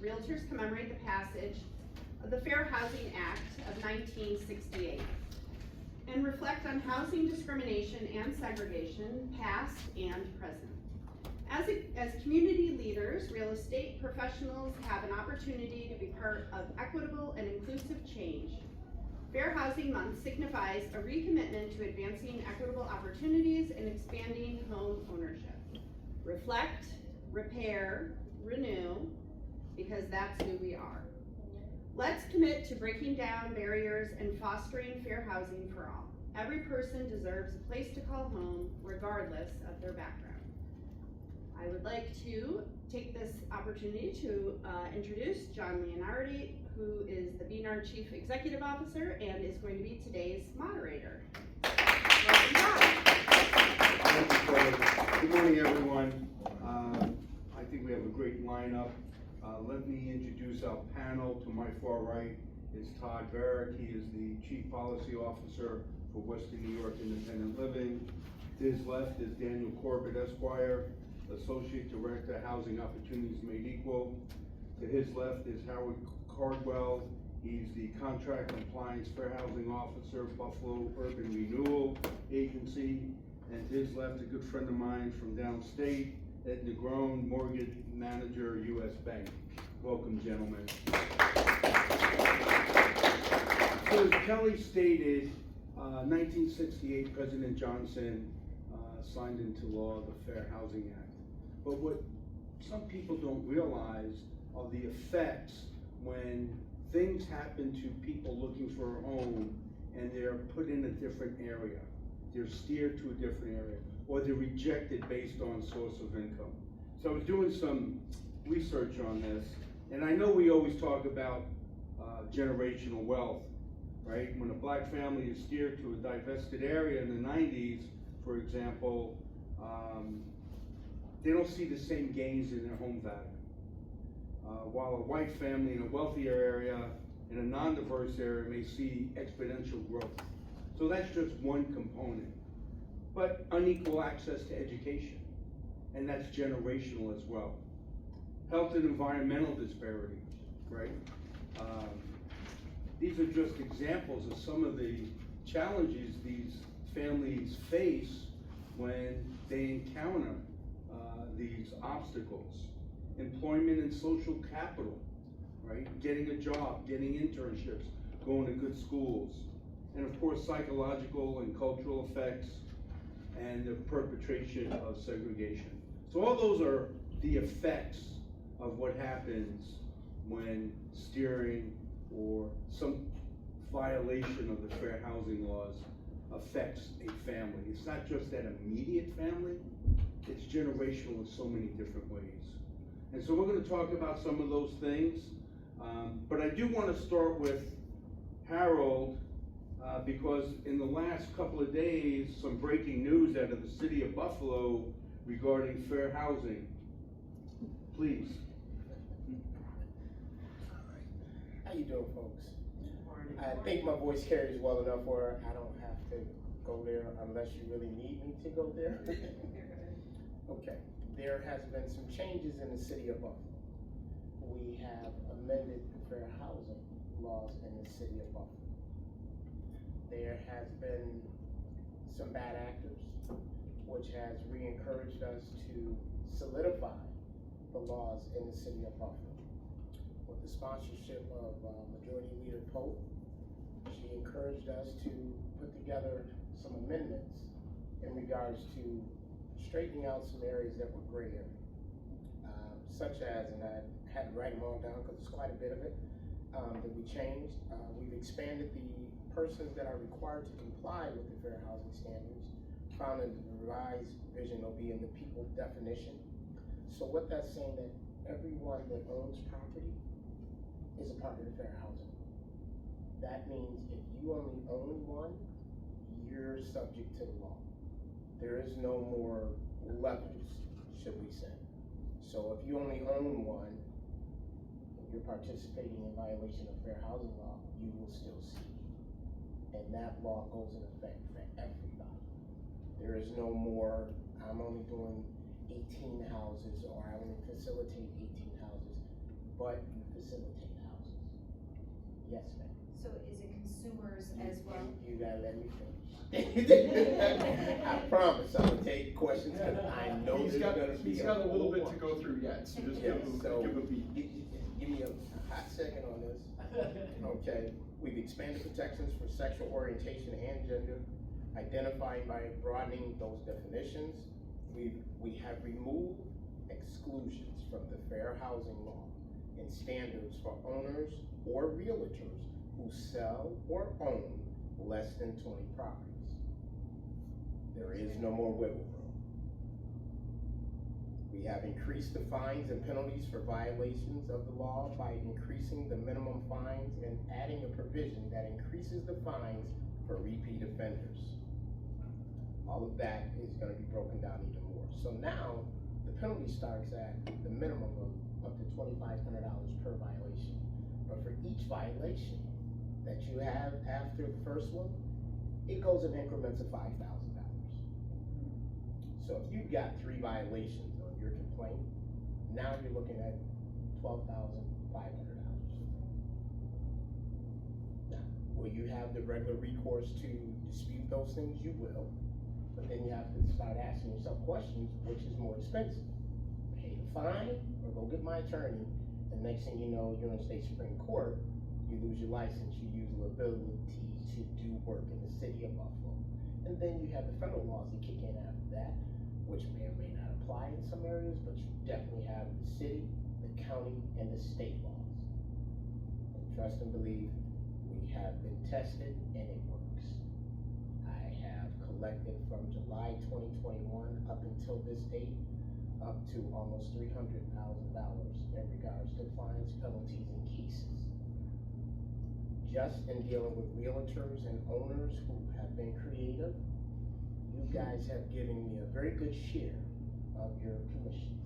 Realtors commemorate the passage of the Fair Housing Act of 1968 and reflect on housing discrimination and segregation, past and present. As community leaders, real estate professionals have an opportunity to be part of equitable and inclusive change. Fair Housing Month signifies a recommitment to advancing equitable opportunities and expanding home ownership. Reflect, repair, renew, because that's who we are. Let's commit to breaking down barriers and fostering fair housing for all. Every person deserves a place to call home, regardless of their background. I would like to take this opportunity to introduce John Leonardi, who is the BNAR Chief Executive Officer and is going to be today's moderator. Welcome, John. Thank you, Todd. Good morning, everyone. I think we have a great lineup. Let me introduce our panel. To my far right is Todd Vaarwerk. He is the Chief Policy Officer for Western New York Independent Living. To his left is Daniel Corbitt, Esquire, Associate Director, Housing Opportunities Made Equal. To his left is Harold Cardell. He's the Contract Compliance Fair Housing Officer, Buffalo Urban Renewal Agency. And to his left, a good friend of mine from downstate, Edwin Negron, Mortgage Manager, U.S. Bank. Welcome, gentlemen. So as Kelly stated, 1968, President Johnson signed into law the Fair Housing Act. But what some people don't realize are the effects when things happen to people looking for a home and they're put in a different area. They're steered to a different area, or they're rejected based on source of income. So I was doing some research on this, and I know we always talk about generational wealth, right? When a black family is steered to a divested area in the 90s, for example, they don't see the same gains in their home value. While a white family in a wealthier area, in a non-diverse area, may see exponential growth. So that's just one component. But unequal access to education, and that's generational as well. Health and environmental disparities, right? These are just examples of some of the challenges these families face when they encounter these obstacles. Employment and social capital, right? Getting a job, getting internships, going to good schools. And of course, psychological and cultural effects and the perpetration of segregation. So all those are the effects of what happens when steering or some violation of the fair housing laws affects a family. It's not just that immediate family, it's generational in so many different ways. And so we're going to talk about some of those things, but I do want to start with Harold, because in the last couple of days, some breaking news out of the city of Buffalo regarding fair housing. Please. How you doing, folks? I think my voice carries well enough where I don't have to go there unless you really need me to go there. Okay, there has been some changes in the city of Buffalo. We have amended the fair housing laws in the city of Buffalo. There has been some bad actors, which has re-encouraged us to solidify the laws in the city of Buffalo. With the sponsorship of Majority Leader Pope, she encouraged us to put together some amendments in regards to straightening out some areas that were gray area, such as, and I had to write them all down because it's quite a bit of it, that we changed. We've expanded the persons that are required to comply with the fair housing standards, found in the revised vision will be in the people definition. So what that's saying that everyone that owns property is a part of the fair housing. That means if you only own one, you're subject to the law. There is no more levels, should we say. So if you only own one, and you're participating in violation of fair housing law, you will still see. And that law goes in effect for everybody. There is no more, I'm only doing 18 houses, or I only facilitate 18 houses. but you facilitate houses. Yes, ma'am. So is it consumers as well? You gotta let me finish. I promise I'm gonna take questions, cause I know He's there's got, gonna be he's got a little bit to bunch. go through yet, so just Yeah, give so, him a beat. give me a hot second on this. Okay, we've expanded protections for sexual orientation and gender, identifying by broadening those definitions. We have removed exclusions from the fair housing law and standards for owners or realtors who sell or own less than 20 properties. There is no more wiggle room. We have increased the fines and penalties for violations of the law by increasing the minimum fines and adding a provision that increases the fines for repeat offenders. All of that is gonna be broken down even more. So now, the penalty starts at the minimum of up to $2,500 per violation. But for each violation that you have after the first one, it goes in increments of $5,000. So if you've got 3 violations on your complaint, now you're looking at $12,500. Now, will you have the regular recourse to dispute those things? You will. But then you have to start asking yourself questions, which is more expensive? Pay the fine or go get my attorney, and next thing you know, you're in state Supreme Court, you lose your license, you use your ability to do work in the city of Buffalo. And then you have the federal laws that kick in after that, which may or may not apply in some areas, but you definitely have the city, the county, and the state laws. And trust and believe, we have been tested and it works. I have collected from July 2021 up until this date, up to almost $300,000 in regards to fines, penalties, and cases. Just in dealing with realtors and owners who have been creative, you guys have given me a very good share of your commissions.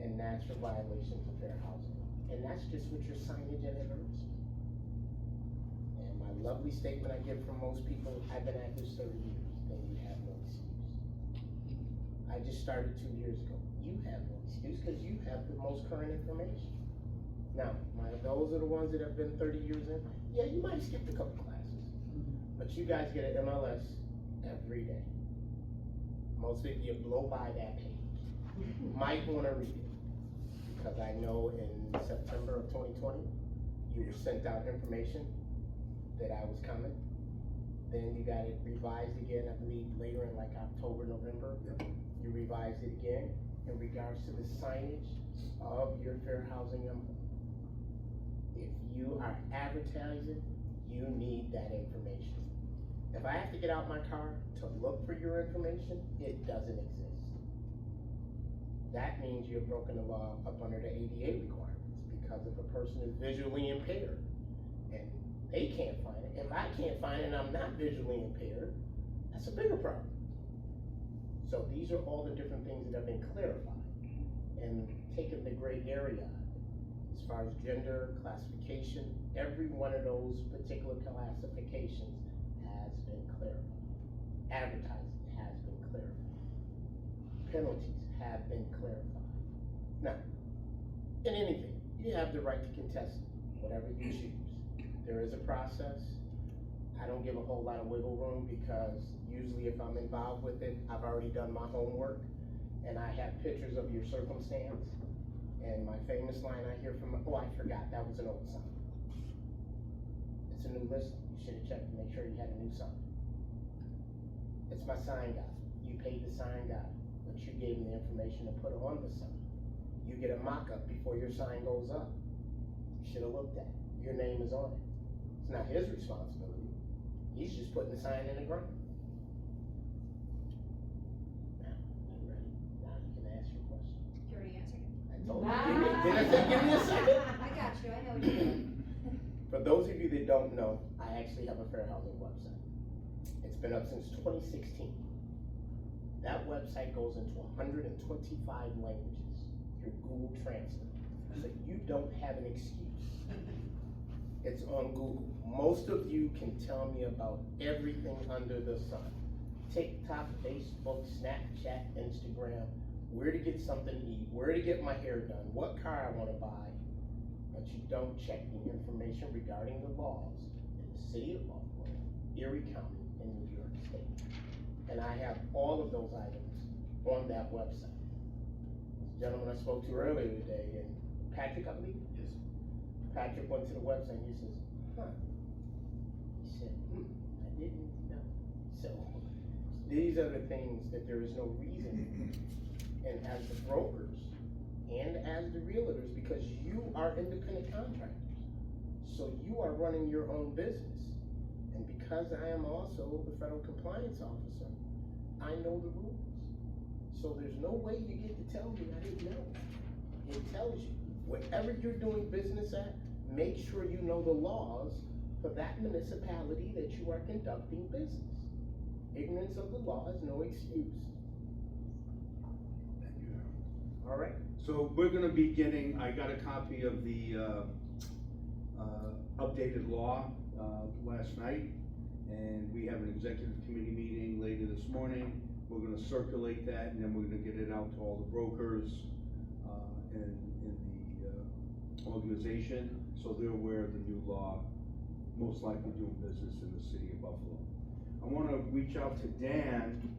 And that's for violations of fair housing. And that's just with your signage and advertisement. And my lovely statement I get from most people, I've been at this 30 years, then you have no excuse. I just started 2 years ago. You have no excuse because you have the most current information. Now, those are the ones that have been 30 years in. Yeah, you might have skipped a couple classes, but you guys get an MLS every day. Most of you blow by that page. Might want to read it, because I know in September of 2020, you were sent out information that I was coming. Then you got it revised again, I believe later in like October, November. Yep. You revised it again in regards to the signage of your fair housing emblem. If you are advertising, you need that information. If I have to get out my car to look for your information, it doesn't exist. That means you've broken the law up under the ADA requirements, because if a person is visually impaired and they can't find it, if I can't find it and I'm not visually impaired, that's a bigger problem. So these are all the different things that have been clarified and taken the gray area out of it. As far as gender, classification, every one of those particular classifications has been clarified. Advertising has been clarified. Penalties have been clarified. Now, in anything, you have the right to contest whatever you choose. There is a process. I don't give a whole lot of wiggle room, because usually if I'm involved with it, I've already done my homework and I have pictures of your circumstance. And my famous line I hear from, oh, I forgot, that was an old sign. It's a new listing. You should have checked to make sure you had a new sign. It's my sign guy. You paid the sign guy, but you gave him the information to put on the sign. You get a mock-up before your sign goes up. You should have looked at it. Your name is on it. It's not his responsibility. He's just putting the sign in the ground. Now, you ready? Now you can ask your question. You already answered it. I told you, did I say give me a second? I got you, I know what you're doing. For those of you that don't know, I actually have a fair housing website. It's been up since 2016. That website goes into 125 languages through Google Translate. So you don't have an excuse. It's on Google. Most of you can tell me about everything under the sun. TikTok, Facebook, Snapchat, Instagram, where to get something to eat, where to get my hair done, what car I want to buy, but you don't check the information regarding the laws in the city of Baltimore, Erie County, and New York State. And I have all of those items on that website. This gentleman I spoke to earlier today, and Patrick, I believe? Yes. Patrick went to the website and he says, he said, I didn't know. So, these are the things that there is no reason, and as the brokers, and as the realtors, because you are independent contractors, so you are running your own business. And because I am also the federal compliance officer, I know the rules. So there's no way you get to tell me I didn't know. It tells you, wherever you're doing business at, make sure you know the laws for that municipality that you are conducting business. Ignorance of the law is no excuse. Thank you, Harold. All right? So we're gonna be getting, I got a copy of the updated law last night, and we have an executive committee meeting later this morning. We're gonna circulate that, and then we're gonna get it out to all the brokers in the organization, so they're aware of the new law, most likely doing business in the city of Buffalo. I wanna reach out to Dan.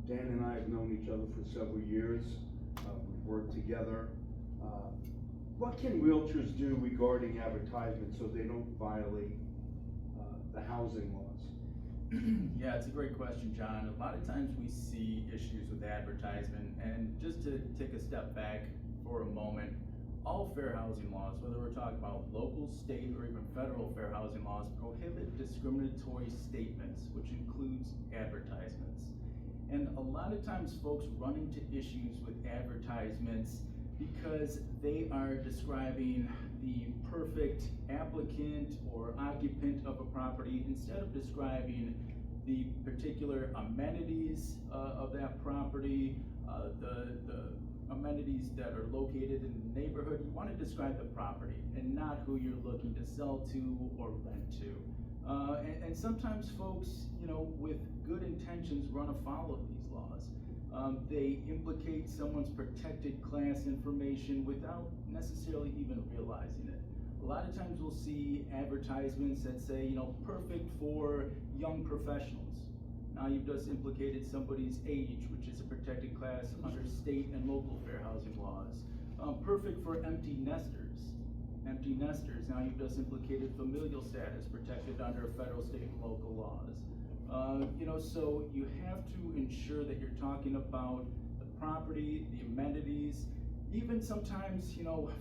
Dan and I have known each other for several years. We've worked together. What can realtors do regarding advertisements so they don't violate the housing laws? Yeah, it's a great question, John. A lot of times we see issues with advertisement, and just to take a step back for a moment, all fair housing laws, whether we're talking about local, state, or even federal fair housing laws, prohibit discriminatory statements, which includes advertisements. And a lot of times folks run into issues with advertisements because they are describing the perfect applicant or occupant of a property instead of describing the particular amenities of that property, the amenities that are located in the neighborhood. You want to describe the property and not who you're looking to sell to or rent to. And sometimes folks, with good intentions run afoul of these laws. They implicate someone's protected class information without necessarily even realizing it. A lot of times we'll see advertisements that say, perfect for young professionals. Now you've just implicated somebody's age, which is a protected class under state and local fair housing laws. Perfect for empty nesters. Empty nesters, now you've just implicated familial status protected under federal, state, and local laws. So you have to ensure that you're talking about the property, the amenities. Even sometimes,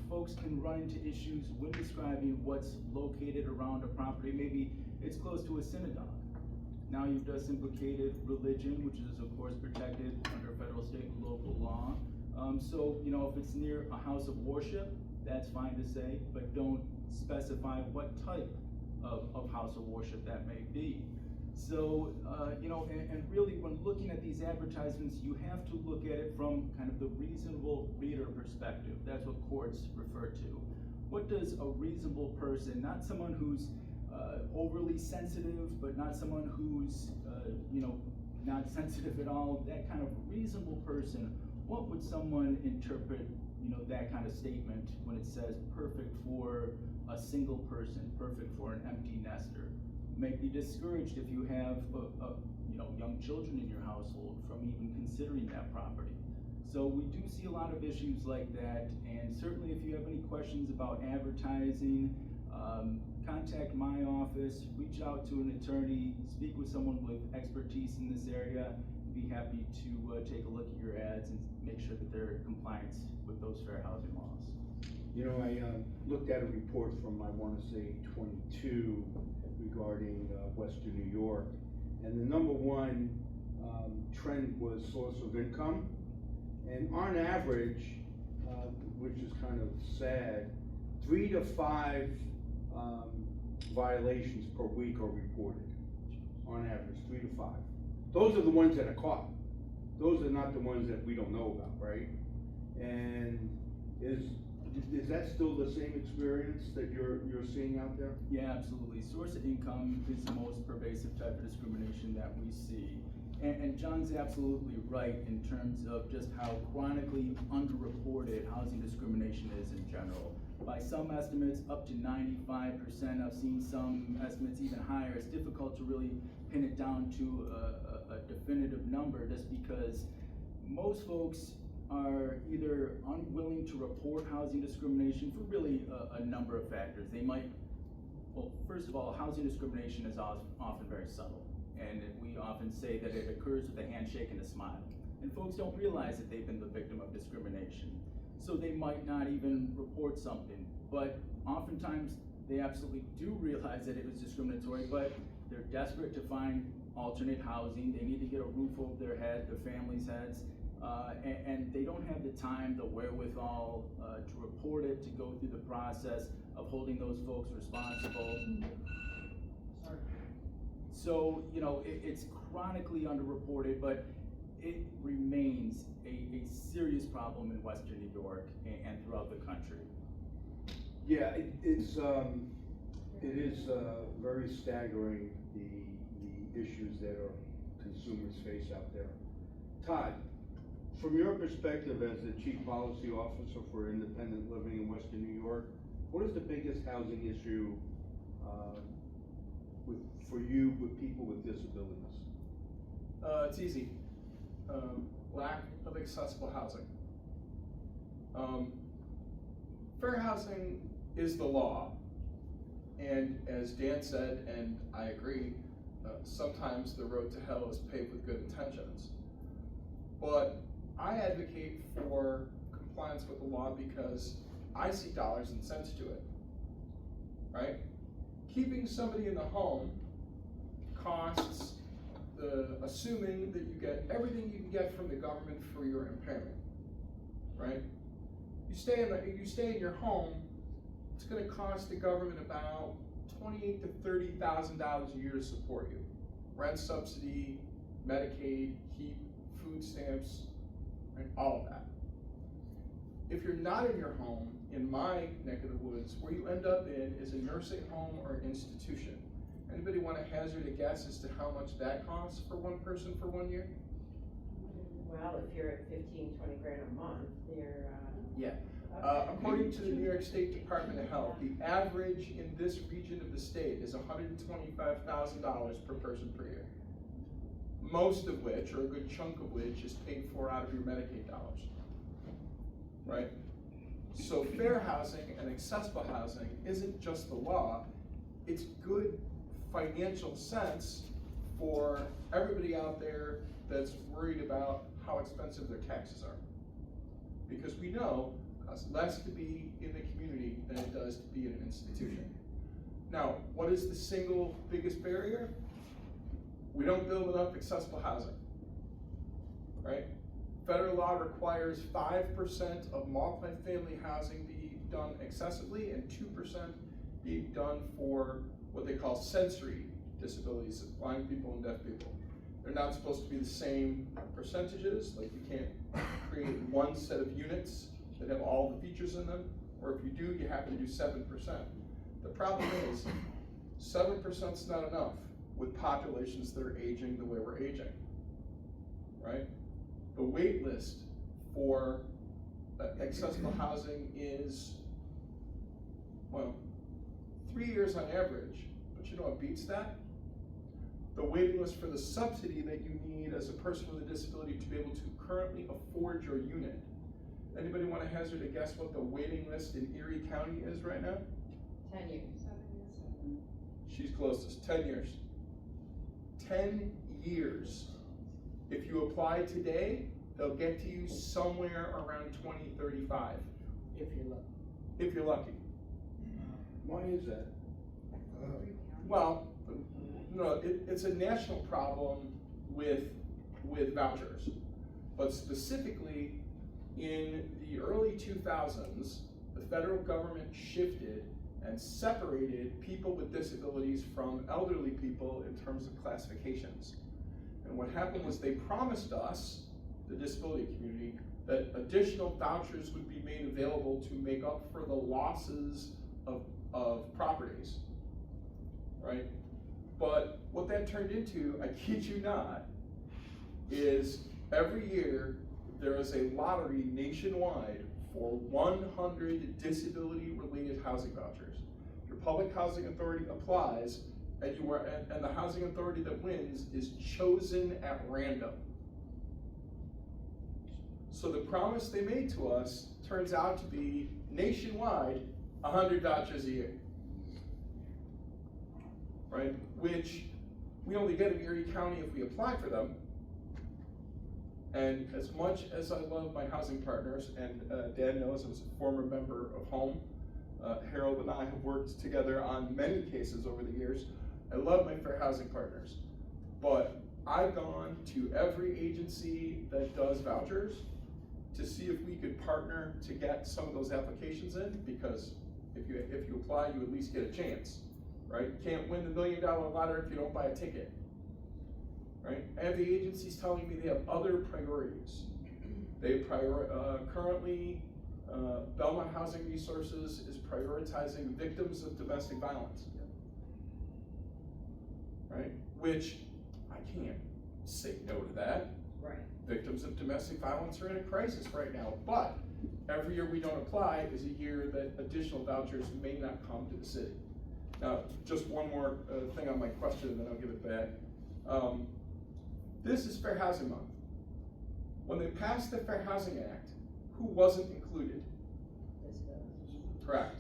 folks can run into issues when describing what's located around a property. Maybe it's close to a synagogue. Now you've just implicated religion, which is of course protected under federal, state, and local law. So, if it's near a house of worship, that's fine to say, but don't specify what type of house of worship that may be. So, and really when looking at these advertisements, you have to look at it from kind of the reasonable reader perspective. That's what courts refer to. What does a reasonable person, not someone who's overly sensitive, but not someone who's, not sensitive at all, that kind of reasonable person, what would someone interpret, that kind of statement when it says perfect for a single person, perfect for an empty nester? May be discouraged if you have young children in your household from even considering that property. So we do see a lot of issues like that, and certainly if you have any questions about advertising, contact my office, reach out to an attorney, speak with someone with expertise in this area. Be happy to take a look at your ads and make sure that they're in compliance with those fair housing laws. I looked at a report from, I want to say 22, regarding Western New York, and the number one trend was source of income, and on average, which is kind of sad, 3 to 5 violations per week are reported, on average, 3 to 5. Those are the ones that are caught. Those are not the ones that we don't know about, right? And is that still the same experience that you're seeing out there? Yeah, absolutely. Source of income is the most pervasive type of discrimination that we see. And John's absolutely right in terms of just how chronically underreported housing discrimination is in general. by some estimates up to 95%. I've seen some estimates even higher. It's difficult to really pin it down to a definitive number, just because most folks are either unwilling to report housing discrimination for really a number of factors. They might, well, first of all, housing discrimination is often very subtle. And we often say that it occurs with a handshake and a smile. And folks don't realize that they've been the victim of discrimination. So they might not even report something. But oftentimes they absolutely do realize that it was discriminatory, but they're desperate to find alternate housing. They need to get a roof over their head, their family's heads. And they don't have the time, the wherewithal to report it, to go through the process of holding those folks responsible. So, you know, it's chronically underreported, but it remains a serious problem in Western New York and throughout the country. Yeah, it is very staggering, the issues that our consumers face out there. Todd, from your perspective as the Chief Policy Officer for Independent Living in Western New York, what is the biggest housing issue for you with people with disabilities? It's easy. Lack of accessible housing. Fair housing is the law, and as Dan said, and I agree, sometimes the road to hell is paved with good intentions. But I advocate for compliance with the law because I see dollars and cents to it, right? Keeping somebody in the home costs assuming that you get everything you can get from the government for your impairment, right? You stay in your home, it's going to cost the government about $28,000 to $30,000 a year to support you. Rent subsidy, Medicaid, HEAP, food stamps, right? All of that. If you're not in your home, in my neck of the woods, where you end up in is a nursing home or an institution. Anybody want to hazard a guess as to how much that costs for one person for 1 year? Well, if you're at 15, 20 grand a month, you're, Yeah. According to the New York State Department of Health, the average in this region of the state is $125,000 per person per year. Most of which, or a good chunk of which, is paid for out of your Medicaid dollars, right? So fair housing and accessible housing isn't just the law, it's good financial sense for everybody out there that's worried about how expensive their taxes are. Because we know it costs less to be in the community than it does to be in an institution. Now, what is the single biggest barrier? We don't build enough accessible housing, right? Federal law requires 5% of multifamily housing be done accessibly and 2% be done for what they call sensory disabilities, blind people and deaf people. They're not supposed to be the same percentages, like you can't create one set of units that have all the features in them, or if you do, you have to do 7%. The problem is, 7% is not enough with populations that are aging the way we're aging, right? The wait list for accessible housing is, well, 3 years on average, but you know what beats that? The waiting list for the subsidy that you need as a person with a disability to be able to currently afford your unit. Anybody want to hazard a guess what the waiting list in Erie County is right now? 10 years. She's closest, 10 years. 10 years. If you apply today, they'll get to you somewhere around 2035. If you're lucky. If you're lucky. Why is that? Well, no, it's a national problem with vouchers, but specifically in the early 2000s, the federal government shifted and separated people with disabilities from elderly people in terms of classifications. And what happened was they promised us, the disability community, that additional vouchers would be made available to make up for the losses of properties, right? But what that turned into, I kid you not, is every year there is a lottery nationwide for 100 disability-related public housing vouchers. Your public housing authority applies, and and the housing authority that wins is chosen at random. So the promise they made to us turns out to be nationwide 100 vouchers a year, right? Which we only get in Erie County if we apply for them. And as much as I love my housing partners, and Dad knows I was a former member of HOME, Harold and I have worked together on many cases over the years. I love my fair housing partners, but I've gone to every agency that does vouchers to see if we could partner to get some of those applications in, because if you apply, you at least get a chance, right? You can't win the $1 million lottery if you don't buy a ticket, right? And the agency's telling me they have other priorities. They currently, Belmont Housing Resources is prioritizing victims of domestic violence, right? Which I can't say no to that. Right. Victims of domestic violence are in a crisis right now, but every year we don't apply is a year that additional vouchers may not come to the city. Now, just one more thing on my question, and then I'll give it back. This is Fair Housing Month. When they passed the Fair Housing Act, who wasn't included? Correct.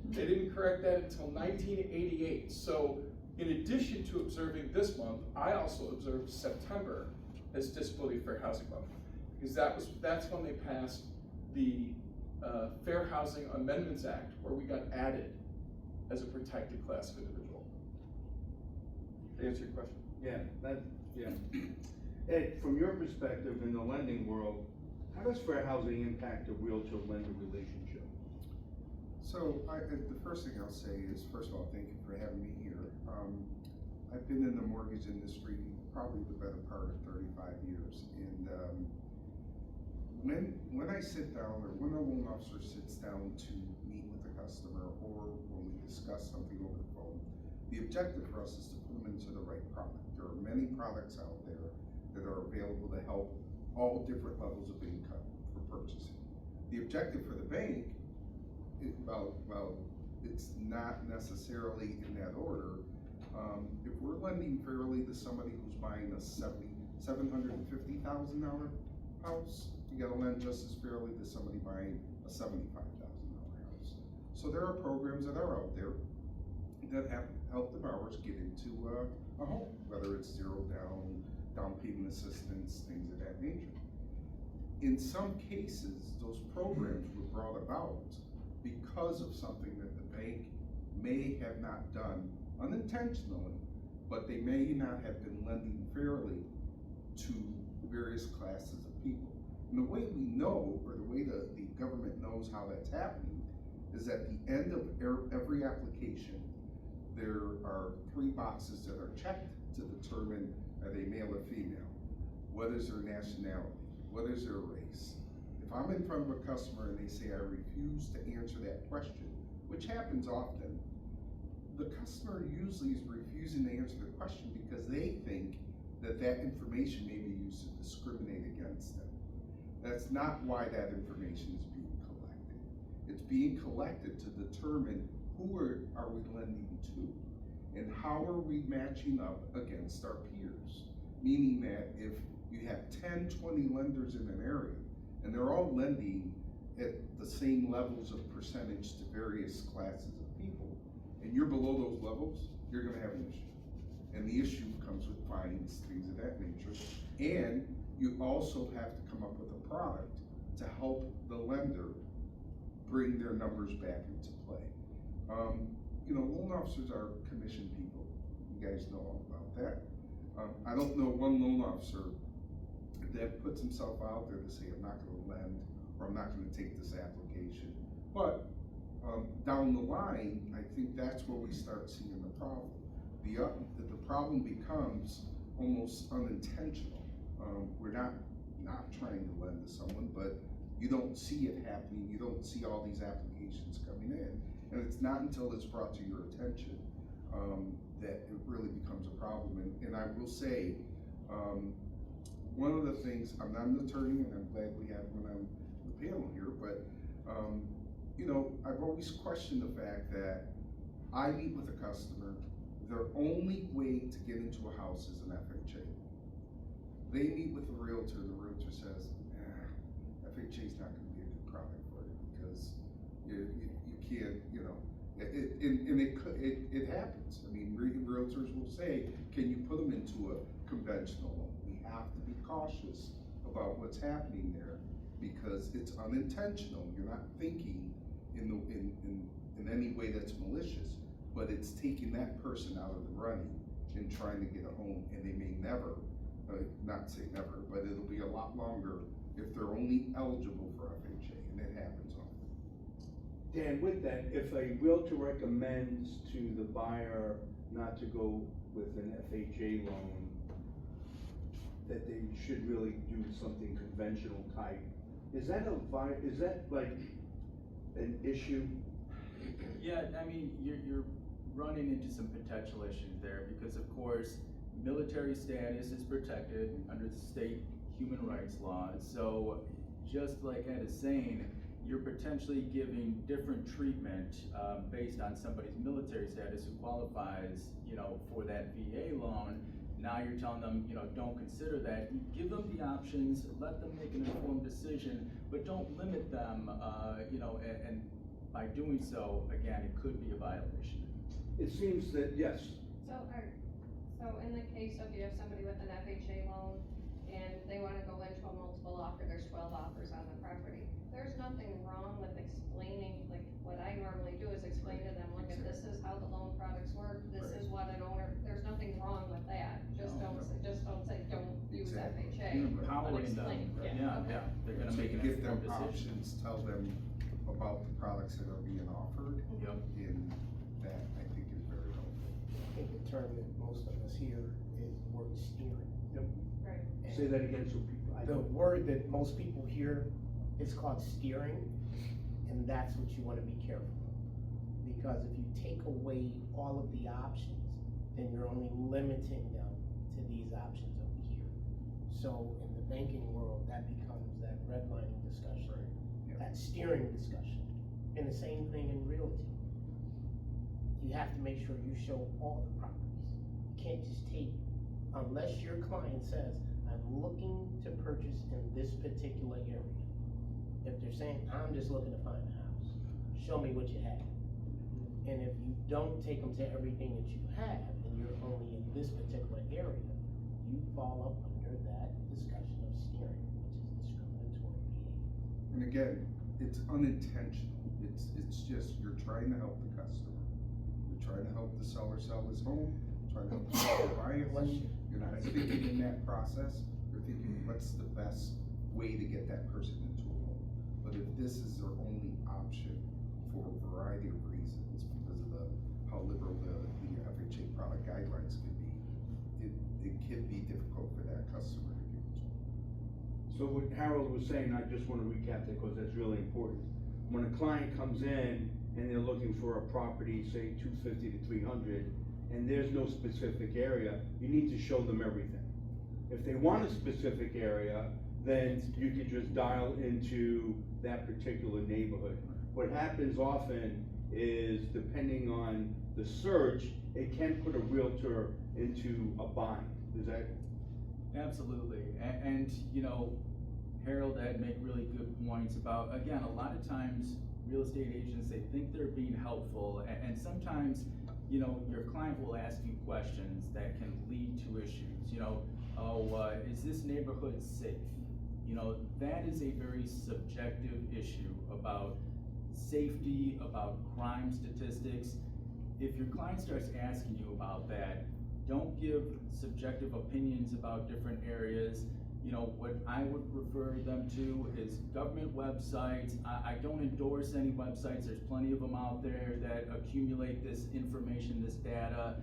They didn't correct that until 1988. So in addition to observing this month, I also observed September as Disability Fair Housing Month, because that's when they passed the Fair Housing Amendments Act, where we got added as a protected class of individual. To answer your question. Ed, from your perspective in the lending world, how does fair housing impact a realtor-lender relationship? So the first thing I'll say is, first of all, thank you for having me here. I've been in the mortgage industry probably the better part of 35 years. And when I sit down, or when a loan officer sits down to meet with a customer, or when we discuss something over the phone, the objective for us is to put them into the right product. There are many products out there that are available to help all different levels of income for purchasing. The objective for the bank, it's not necessarily in that order. If we're lending fairly to somebody who's buying a $750,000 house, you gotta lend just as fairly to somebody buying a $75,000 house. So there are programs that are out there that have helped the borrowers get into a home, whether it's zero down payment assistance, things of that nature. In some cases, those programs were brought about because of something that the bank may have not done unintentionally, but they may not have been lending fairly to various classes of people. And the way we know, or the way the government knows how that's happening, is at the end of every application, there are 3 boxes that are checked to determine are they male or female, what is their nationality, what is their race. If I'm in front of a customer and they say I refuse to answer that question, which happens often, the customer usually is refusing to answer the question because they think that that information may be used to discriminate against them. That's not why that information is being collected. It's being collected to determine who are we lending to, and how are we matching up against our peers. Meaning that if you have 10, 20 lenders in an area, and they're all lending at the same levels of percentage to various classes of people, and you're below those levels, you're gonna have an issue. And the issue comes with fines, things of that nature. And you also have to come up with a product to help the lender bring their numbers back into play. Loan officers are commission people. You guys know all about that. I don't know one loan officer that puts himself out there to say, I'm not gonna lend, or I'm not gonna take this application. But down the line, I think that's where we start seeing the problem. The problem becomes almost unintentional. We're not trying to lend to someone, but you don't see it happening. You don't see all these applications coming in. And it's not until it's brought to your attention that it really becomes a problem. And I will say, one of the things, I'm not an attorney, and I'm glad we have one on the panel here, but you know, I've always questioned the fact that I meet with a customer, their only way to get into a house is an FHA. They meet with a realtor, the realtor says, FHA's not gonna be a good product for you because you can't, you know, it happens. I mean, realtors will say, can you put them into a conventional loan? We have to be cautious about what's happening there because it's unintentional. You're not thinking in any way that's malicious, but it's taking that person out of the running and trying to get a home, and they may never, not say never, but it'll be a lot longer if they're only eligible for FHA, and it happens often. Dan, with that, if a realtor recommends to the buyer not to go with an FHA loan, that they should really do something conventional type, is that like an issue? Yeah, I mean, you're running into some potential issues there because of course, military status is protected under the state human rights laws. So just like Ed is saying, you're potentially giving different treatment based on somebody's military status who qualifies, you know, for that VA loan. Now you're telling them, you know, don't consider that. You give them the options, let them make an informed decision, but don't limit them, you know, and by doing so, again, it could be a violation. It seems that, yes, So in the case of you have somebody with an FHA loan and they wanna go into a multiple offer, there's 12 offers on the property. There's nothing wrong with explaining, like what I normally do is explain to them, look at this is how the loan products work, this is what an owner, there's nothing wrong with that. Just don't say, don't use Exactly. FHA, but Empowering them, explain, yeah, they're gonna make an Give them informed decision. options, tell them about the products that are being offered, Yep. and that I think is very helpful. I think the term that most of us hear is the word steering. Right. And say that again so people. the word that most people hear is called steering, and that's what you wanna be careful of. Because if you take away all of the options, then you're only limiting them to these options over here. So in the banking world, that becomes that redlining discussion, Yeah. that steering discussion. And the same thing in realty. You have to make sure you show all the properties. You can't just take, unless your client says, I'm looking to purchase in this particular area. If they're saying, I'm just looking to find a house, show me what you have. And if you don't take them to everything that you have, and you're only in this particular area, you fall up under that discussion of steering, which is discriminatory behavior. And again, it's unintentional. It's just, you're trying to help the customer. You're trying to help the seller sell his home, trying to help the seller buy a home. You're not thinking in that process, you're thinking, what's the best way to get that person into a home? But if this is their only option for a variety of reasons, because of how liberal the FHA product guidelines can be, it can be difficult for that customer to get into. So what Harold was saying, I just wanna recap that because that's really important. When a client comes in and they're looking for a property, say 250 to 300, and there's no specific area, you need to show them everything. If they want a specific area, then you could just dial into that particular neighborhood. What happens often is, depending on the search, it can put a realtor into a bind. Is that? Absolutely, and you know, Harold had make really good points about, again, a lot of times real estate agents, they think they're being helpful, and sometimes, you know, your client will ask you questions that can lead to issues. You know, is this neighborhood safe? You know, that is a very subjective issue about safety, about crime statistics. If your client starts asking you about that, don't give subjective opinions about different areas. You know, what I would refer them to is government websites. I don't endorse any websites. There's plenty of them out there that accumulate this information, this data.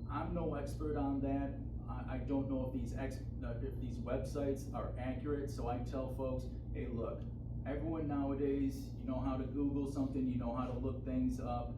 I'm no expert on that. I don't know if these websites are accurate, so I tell folks, hey, look, everyone nowadays, you know how to Google something, you know how to look things up.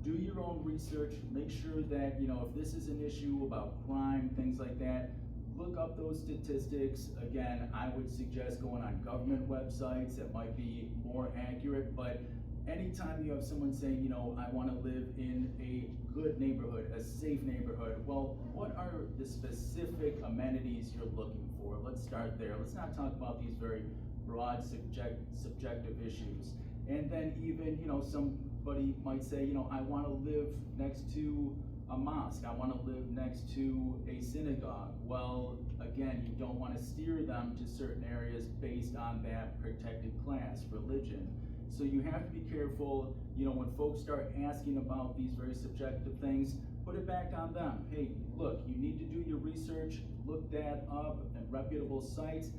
Do your own research, make sure that, you know, if this is an issue about crime, things like that, look up those statistics. Again, I would suggest going on government websites that might be more accurate, but anytime you have someone saying, you know, I wanna live in a good neighborhood, a safe neighborhood, well, what are the specific amenities you're looking for? Let's start there. Let's not talk about these very broad subjective issues. And then even, you know, somebody might say, you know, I wanna live next to a mosque, I wanna live next to a synagogue. Well, again, you don't wanna steer them to certain areas based on that protected class, religion. So you have to be careful, you know, when folks start asking about these very subjective things, put it back on them. Hey, look, you need to do your research, look that up at reputable sites,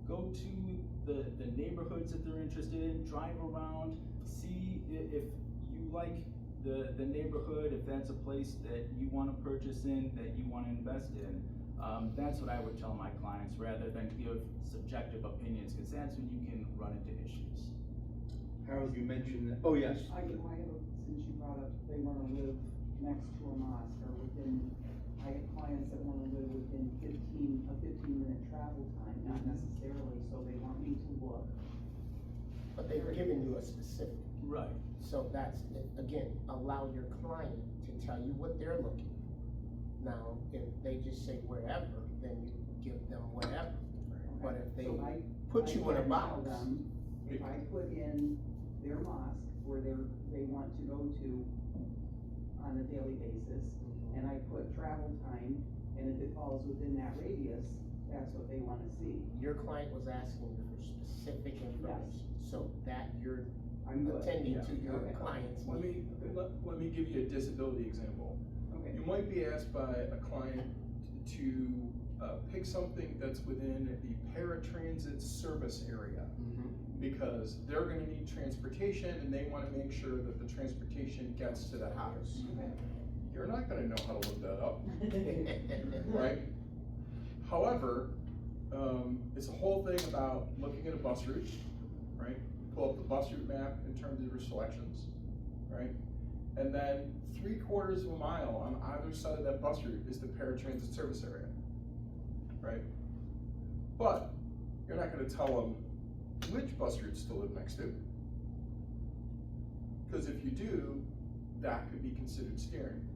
go to the neighborhoods that they're interested in, drive around, see if you like the neighborhood, if that's a place that you wanna purchase in, that you wanna invest in. That's what I would tell my clients, rather than give subjective opinions, because that's when you can run into issues. Harold, you mentioned that, oh, yes. I have, since you brought up, they wanna live next to a mosque or within, I have clients that wanna live within a 15-minute travel time, not necessarily, so they want me to look. But they've given you a specific. Right. So that's, again, allow your client to tell you what they're looking for. Now, if they just say wherever, then you give them whatever. But if they So put you in a can box. tell them, if I put in their mosque where they want to go to on a daily basis, and I put travel time, and if it falls within that radius, that's what they wanna see. Your client was asking you for specific information, so that you're I'm good. attending Yeah. to your Okay. client's Let needs. me give you a disability example. Okay. You might be asked by a client to pick something that's within the paratransit service area, because they're gonna need transportation and they wanna make sure that the transportation gets to the house. Okay. You're not gonna know how to look that up, right? However, it's a whole thing about looking at a bus route, right? Pull up the bus route map in terms of your selections, right? And then 3/4 of a mile on either side of that bus route is the paratransit service area, right? But you're not gonna tell them which bus routes to live next to. Because if you do, that could be considered steering.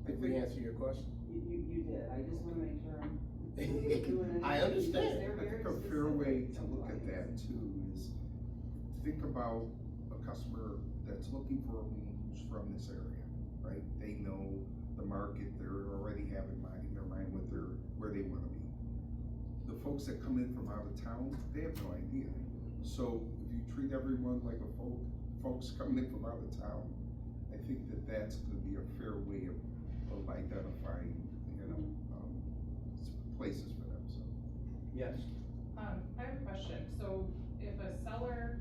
Did we answer your question? You did, I just wanna make sure I'm doing it. I understand. They're I very think a fair way specific to look at that too is think about a customer that's looking for a home who's from this area, right? They know the market, they're already have in their mind where they wanna be. The folks that come in from out of town, they have no idea. So if you treat everyone like folks coming in from out of town, I think that's gonna be a fair way of identifying, places for them, so. Yes. I have a question. So if a seller,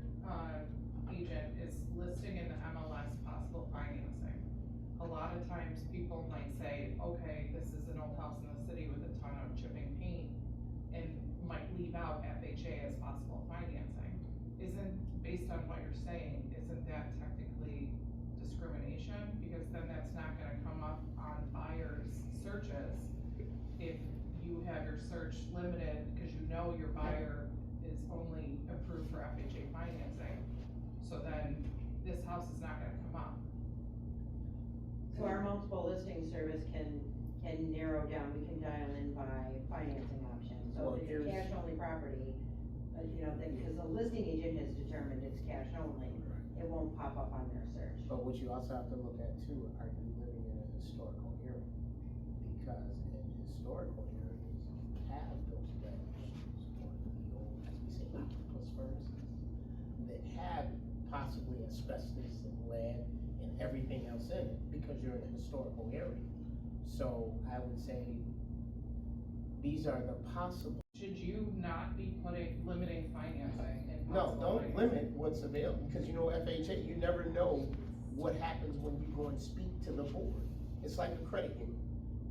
agent is listing in the MLS possible financing, a lot of times people might say, okay, this is an old house in the city with a ton of chipping paint, and might leave out FHA as possible financing. Based on what you're saying, isn't that technically discrimination? Because then that's not gonna come up on buyers' searches if you have your search limited, because you know your buyer is only approved for FHA financing. So then this house is not gonna come up. So our multiple listing service can narrow down, we can dial in by financing options. So Well, if it's a here's- cash only property, because the listing agent has determined it's cash only, it won't pop up on their search. But what you also have to look at too, are you living in a historical area? Because in historical areas, you have those registries or the old, as we say, octopus furnaces that have possibly asbestos and lead and everything else in it, because you're in a historical area. So I would say, these are the possible. Should you not be limiting financing in No, possible don't financing? limit what's available, because FHA, you never know what happens when you go and speak to the board. It's like a credit union.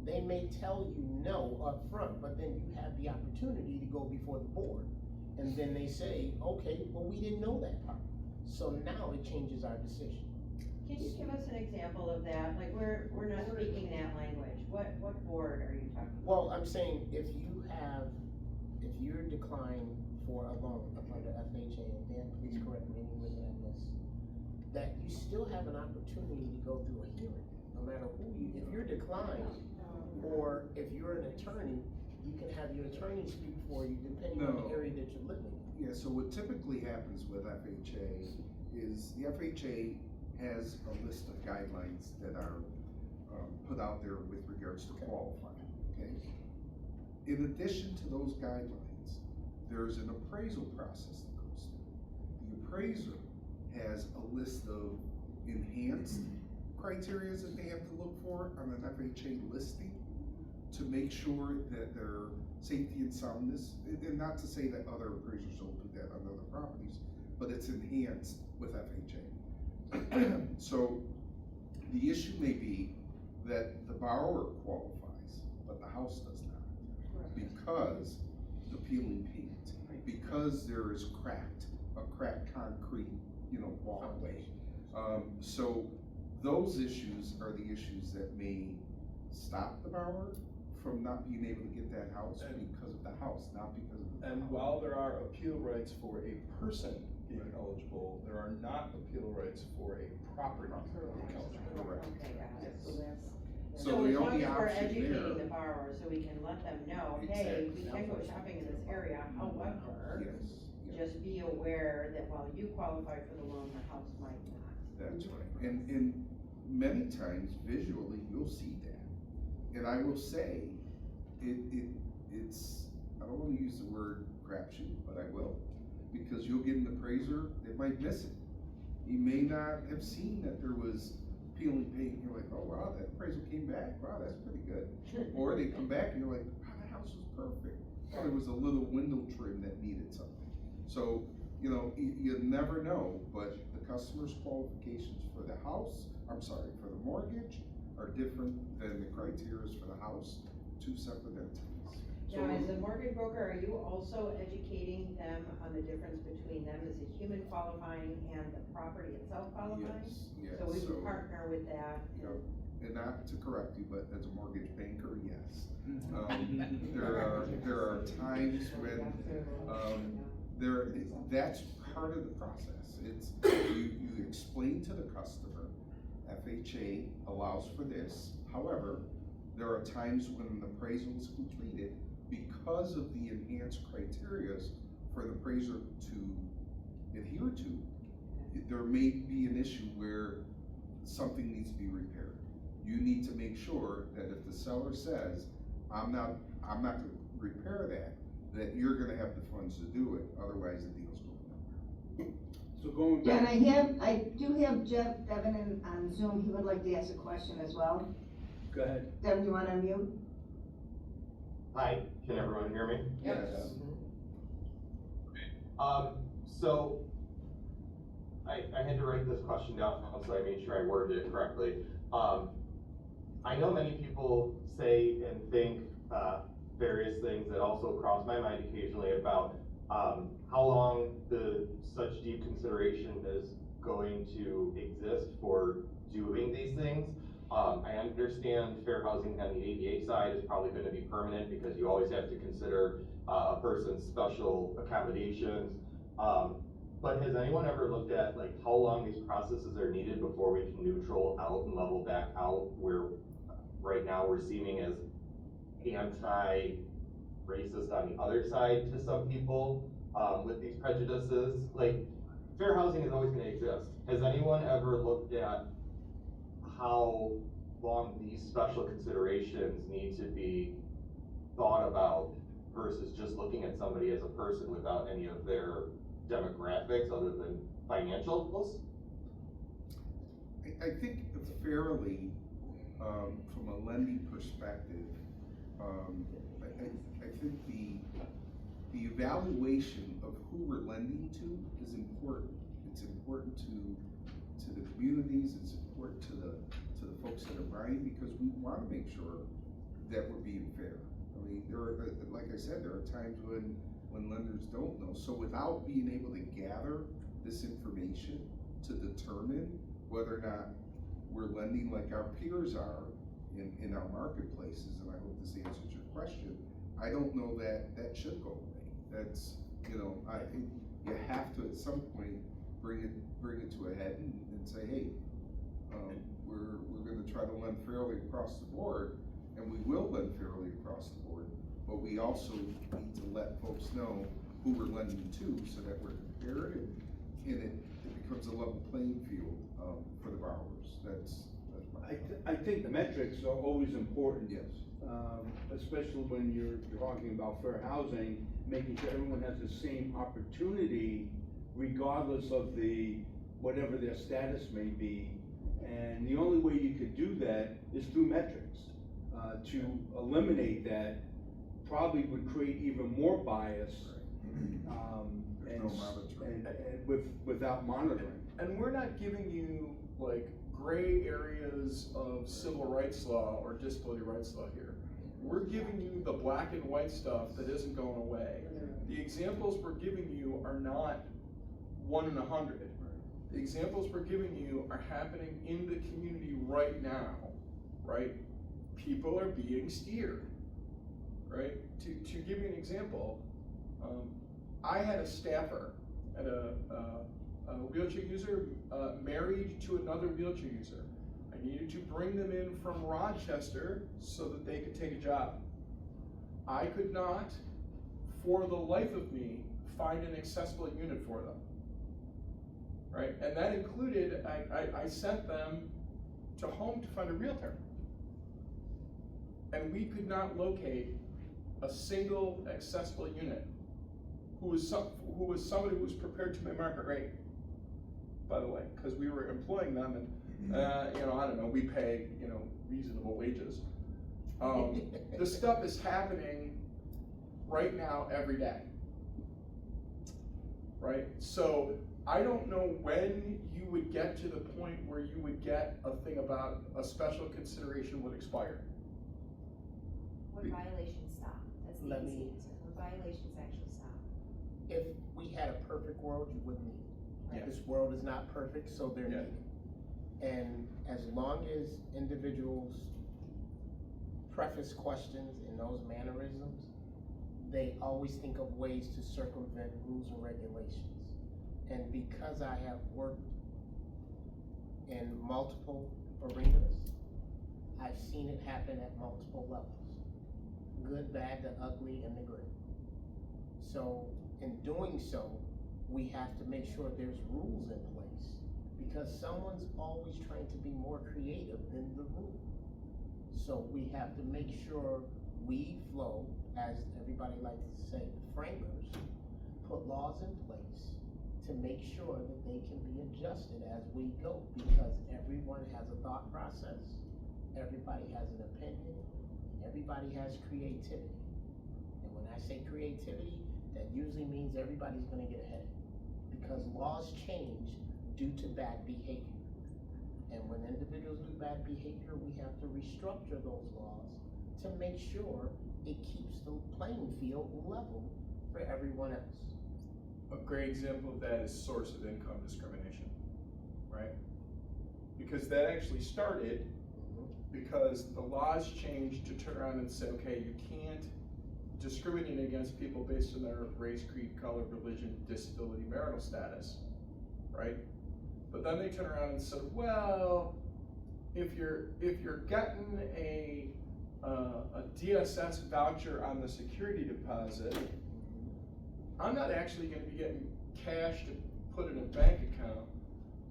They may tell you no up front, but then you have the opportunity to go before the board. And then they say, okay, well, we didn't know that part. So now it changes our decision. Can you give us an example of that? Like, we're not speaking that language. What board are you talking about? Well, I'm saying if you're declined for a loan up under FHA, and Dan, please correct me anywhere that I miss, that you still have an opportunity to go through a hearing, no matter who you, if you're declined, or if you're an attorney, you can have your attorney speak for you depending on the area that you're living in. Yeah, so what typically happens with FHA is the FHA has a list of guidelines that are put out there with regards to qualifying, okay? In addition to those guidelines, there's an appraisal process that goes through. The appraiser has a list of enhanced criteria that they have to look for on an FHA listing to make sure that their safety and soundness, and not to say that other appraisers don't do that on other properties, but it's enhanced with FHA. So the issue may be that the borrower qualifies, but the house does not, because the peeling paint, because there is a cracked concrete, walkway. So those issues are the issues that may stop the borrower from not being able to get that house because of the house, not because of the And house. while there are appeal rights for a person being eligible, there are not appeal rights for a property being eligible. Correct. Okay, got it. So that's. So So the as long only as we're option educating there- the borrower, so we can let them know, hey, we can go shopping in this area, however, Yes, yes, just be aware that while you qualify for the loan, the house might not. that's right. And many times visually, you'll see that. And I will say, it's, I don't wanna use the word crapshoot, but I will, because you'll get an appraiser that might miss it. He may not have seen that there was peeling paint, you're like, oh wow, that appraisal came back, wow, that's pretty good. Or they come back and you're like, wow, the house was perfect. Or there was a little window trim that needed something. So, you never know, but the customer's qualifications for the house, for the mortgage are different than the criteria for the house, two separate entities. So Now, as a mortgage broker, are you also educating them on the difference between them as a human qualifying and the property itself qualifying? Yes, So we would partner with that. and not to correct you, but as a mortgage banker, yes. There are times when, that's part of the process. It's, you explain to the customer, FHA allows for this. However, there are times when an appraisal is completed because of the enhanced criteria for the appraiser to adhere to. There may be an issue where something needs to be repaired. You need to make sure that if the seller says, I'm not gonna repair that you're gonna have the funds to do it, otherwise the deal's going nowhere. So going Yeah, back. and I do have Jeff Devin on Zoom, he would like to ask a question as well. Go ahead. Devin, you wanna unmute? Hi, can everyone hear me? Yes. So I had to write this question down so I made sure I worded it correctly. I know many people say and think various things that also cross my mind occasionally about how long such deep consideration is going to exist for doing these things. I understand fair housing on the ADA side is probably gonna be permanent because you always have to consider a person's special accommodations. But has anyone ever looked at like how long these processes are needed before we can neutral out and level back out, where right now we're seeming as anti-racist on the other side to some people with these prejudices? Like, fair housing is always gonna exist. Has anyone ever looked at how long these special considerations need to be thought about versus just looking at somebody as a person without any of their demographics other than financials? I think fairly, from a lending perspective, I think the evaluation of who we're lending to is important. It's important to the communities, it's important to the folks that are buying, because we want to make sure that we're being fair. I mean, like I said, there are times when lenders don't know. So without being able to gather this information to determine whether or not we're lending like our peers are in our marketplaces, and I hope this answers your question, I don't know that should go away. You know, I think you have to at some point bring it to a head and say, hey, we're gonna try to lend fairly across the board, and we will lend fairly across the board, but we also need to let folks know who we're lending to so that we're comparative, and it becomes a level playing field, for the borrowers. That's my thought. I think metrics are always important. Yes. Especially when you're talking about fair housing, making sure everyone has the same opportunity regardless of whatever their status may be. And the only way you could do that is through metrics. To eliminate that probably would create even more bias, There's no monitoring. and without monitoring. And we're not giving you like gray areas of civil rights law or disability rights law here. We're giving you the black and white stuff that isn't going away. The examples we're giving you are not 1 in 100. The examples we're giving you are happening in the community right now, right? People are being steered, right? To give you an example, I had a staffer at a wheelchair user married to another wheelchair user. I needed to bring them in from Rochester so that they could take a job. I could not, for the life of me, find an accessible unit for them, right? And that included, I sent them to home to find a realtor. And we could not locate a single accessible unit who was somebody who was prepared to pay market rate, by the way, because we were employing them and, you know, I don't know, we pay, you know, reasonable wages. This stuff is happening right now, every day, right? So I don't know when you would get to the point where you would get a thing about a special consideration would expire. When violations stop, that's the Let easy me- answer, when violations actually stop. If we had a perfect world, you wouldn't need it. Yeah. This world is not perfect, so they're Yeah. needed. And as long as individuals preface questions in those mannerisms, they always think of ways to circumvent rules and regulations. And because I have worked in multiple arenas, I've seen it happen at multiple levels. Good, bad, the ugly, and the great. So in doing so, we have to make sure there's rules in place, because someone's always trying to be more creative than the rule. So we have to make sure we flow, as everybody likes to say, framers, put laws in place to make sure that they can be adjusted as we go, because everyone has a thought process, everybody has an opinion, everybody has creativity. And when I say creativity, that usually means everybody's gonna get ahead, because laws change due to bad behavior. And when individuals do bad behavior, we have to restructure those laws to make sure it keeps the playing field level for everyone else. A great example of that is source of income discrimination, right? Because that actually started because the laws changed to turn around and say, okay, you can't discriminate against people based on their race, creed, color, religion, disability, marital status, right? But then they turn around and said, well, if you're getting a DSS voucher on the security deposit, I'm not actually gonna be getting cash to put in a bank account.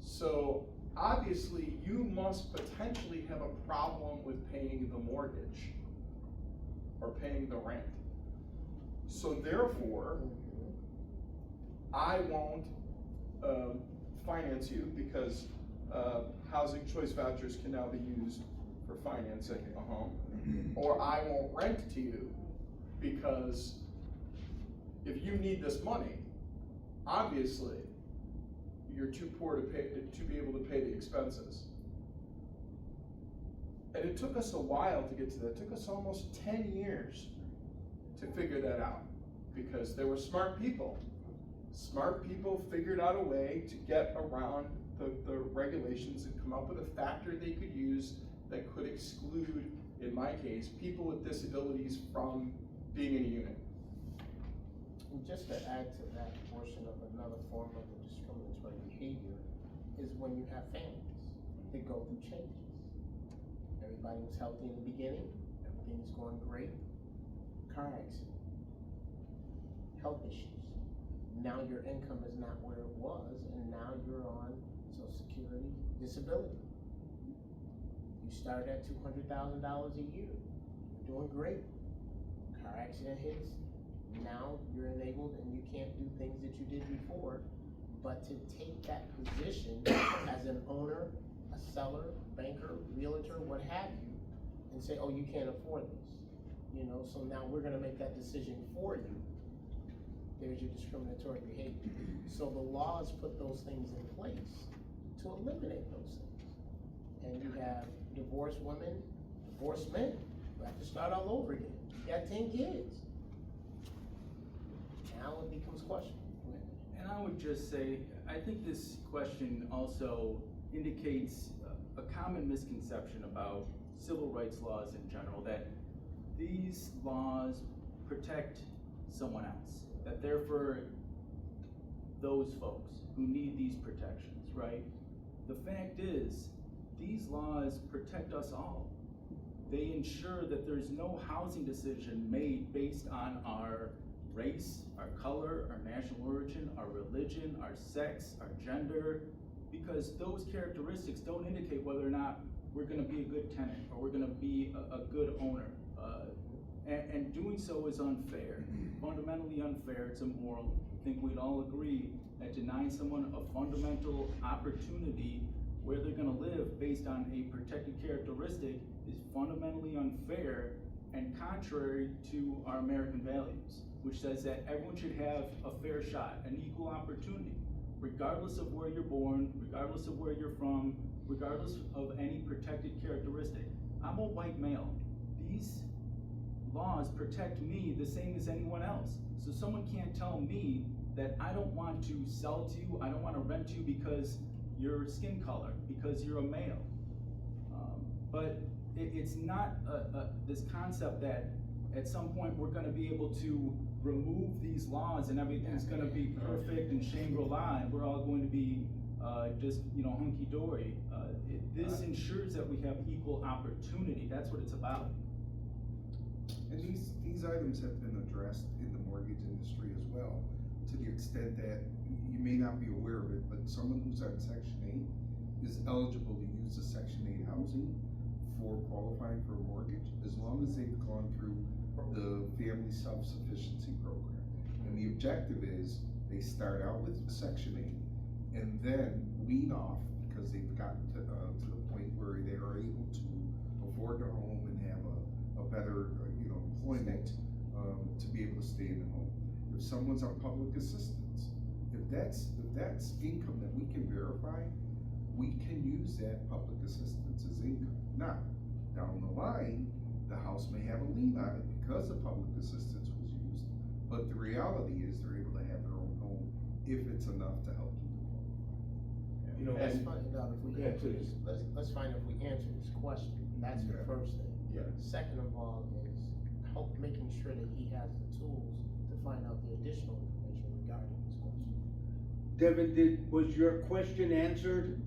So obviously you must potentially have a problem with paying the mortgage or paying the rent. So therefore, I won't finance you, because housing choice vouchers can now be used for financing a home. Or I won't rent to you, because if you need this money, obviously you're too poor to be able to pay the expenses. And it took us a while to get to that. It took us almost 10 years to figure that out, because there were smart people. Smart people figured out a way to get around the regulations and come up with a factor they could use that could exclude, in my case, people with disabilities from being in a unit. And just to add to that portion of another form of the discriminatory behavior is when you have families that go through changes. Everybody was healthy in the beginning, everything is going great, car accident, health issues. Now your income is not where it was, and now you're on Social Security disability. You started at $200,000 a year, you're doing great. Car accident hits, now you're enabled and you can't do things that you did before, but to take that position as an owner, a seller, banker, realtor, what have you, and say, oh, you can't afford this, you know, so now we're gonna make that decision for you. There's your discriminatory behavior. So the laws put those things in place to eliminate those things. And you have divorced women, divorced men, you have to start all over again. You got 10 kids. Now it becomes questionable. And I would just say, I think this question also indicates a common misconception about civil rights laws in general, that these laws protect someone else, that they're for those folks who need these protections, right? The fact is, these laws protect us all. They ensure that there's no housing decision made based on our race, our color, our national origin, our religion, our sex, our gender, because those characteristics don't indicate whether or not we're gonna be a good tenant or we're gonna be a good owner. And doing so is unfair, fundamentally unfair, it's immoral. I think we'd all agree that denying someone a fundamental opportunity where they're gonna live based on a protected characteristic is fundamentally unfair and contrary to our American values, which says that everyone should have a fair shot, an equal opportunity, regardless of where you're born, regardless of where you're from, regardless of any protected characteristic. I'm a white male. These laws protect me the same as anyone else. So someone can't tell me that I don't want to sell to you, I don't want to rent to you because your skin color, because you're a male. But it's not this concept that at some point we're gonna be able to remove these laws and everything's gonna be perfect and Shangri-La and we're all going to be just, you know, hunky-dory. This ensures that we have equal opportunity. That's what it's about. And these items have been addressed in the mortgage industry as well, to the extent that you may not be aware of it, but someone who's on Section 8 is eligible to use the Section 8 housing for qualifying for a mortgage, as long as they've gone through the Family Self-Sufficiency Program. And the objective is, they start out with Section 8, and then wean off, because they've gotten to the point where they are able to afford their home and have a better, employment, to be able to stay in the home. If someone's on public assistance, if that's income that we can verify, we can use that public assistance as income. Now, down the line, the house may have a lien on it because the public assistance was used, but the reality is they're able to have their own home if it's enough to help them to qualify. Let's find out if we answer this. Let's find out if we answer this question. That's the first thing. Yeah. Second of all is help making sure that he has the tools to find out the additional information regarding this question. Devin, was your question answered?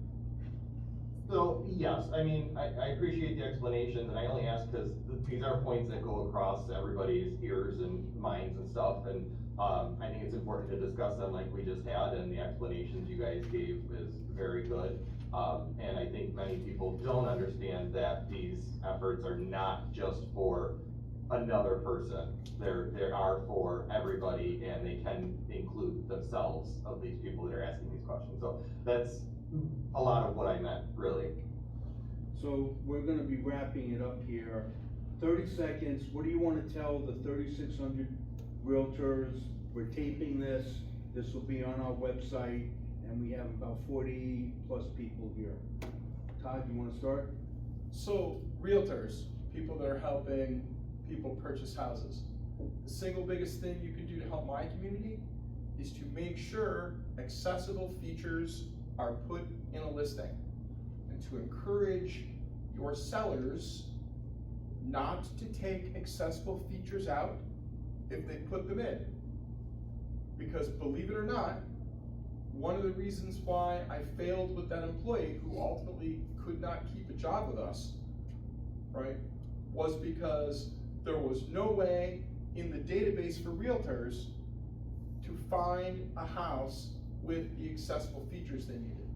So, yes, I mean, I appreciate the explanations, and I only ask because these are points that go across everybody's ears and minds and stuff, and I think it's important to discuss them like we just had, and the explanations you guys gave is very good. And I think many people don't understand that these efforts are not just for another person. They are for everybody, and they can include themselves of these people that are asking these questions. So that's a lot of what I meant, really. So we're gonna be wrapping it up here. 30 seconds, what do you wanna tell the 3,600 realtors? We're taping this will be on our website, and we have about 40 plus people here. Todd, you wanna start? So, realtors, people that are helping people purchase houses. The single biggest thing you can do to help my community is to make sure accessible features are put in a listing, and to encourage your sellers not to take accessible features out if they put them in. Because believe it or not, one of the reasons why I failed with that employee who ultimately could not keep a job with us, right, was because there was no way in the database for realtors to find a house with the accessible features they needed.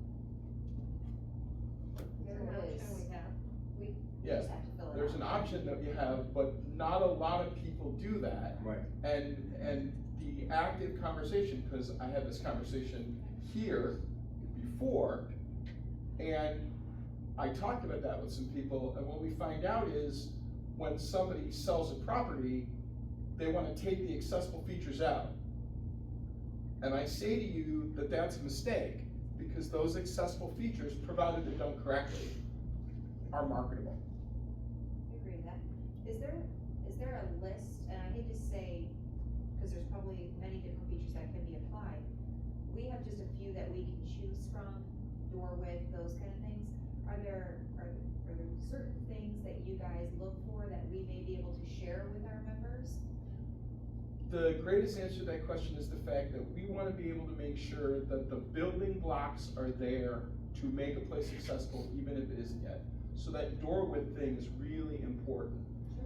There's an option we have. We Yes, Just have to fill it there's out. an option that you have, but not a lot of people do that. Right. And the active conversation, because I had this conversation here before, and I talked about that with some people, and what we find out is when somebody sells a property, they want to take the accessible features out. And I say to you that that's a mistake, because those accessible features, provided they're done correctly, are marketable. I agree with that. Is there a list, and I hate to say, because there's probably many different features that can be applied. We have just a few that we can choose from, door width, those kind of things. Are there certain things that you guys look for that we may be able to share with our members? The greatest answer to that question is the fact that we want to be able to make sure that the building blocks are there to make a place accessible, even if it isn't yet. So that door width thing is really important.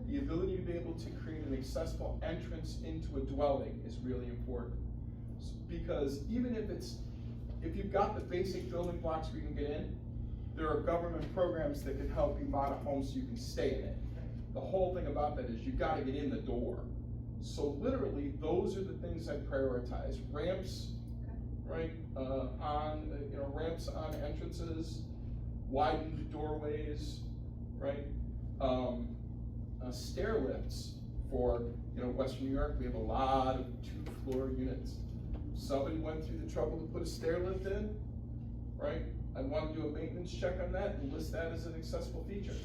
The ability to be able to create an accessible entrance into a dwelling is really important. Because even if you've got the basic building blocks where you can get in, there are government programs that can help you mod a home so you can stay in it. The whole thing about that is you've got to get in the door. So literally, those are the things I prioritize. Ramps, right, ramps on entrances, widened doorways, right? Stair lifts for, Western New York, we have a lot of 2-floor units. Somebody went through the trouble to put a stair lift in, right? I want to do a maintenance check on that and list that as an accessible feature,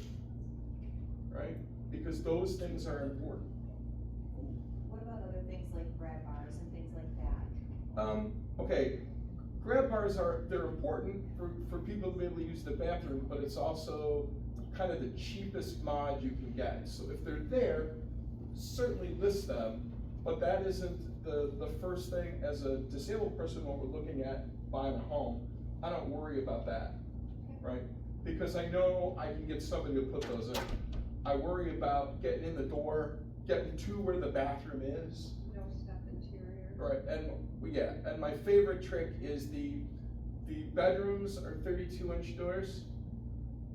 right? Because those things are important. What about other things like grab bars and things like that? Okay, grab bars they're important for people to be able to use the bathroom, but it's also kind of the cheapest mod you can get. So if they're there, certainly list them, but that isn't the first thing. As a disabled person, when we're looking at buying a home, I don't worry about that, right? Because I know I can get somebody to put those in. I worry about getting in the door, getting to where the bathroom is. no step interior. Right, and my favorite trick is the bedrooms are 32-inch doors,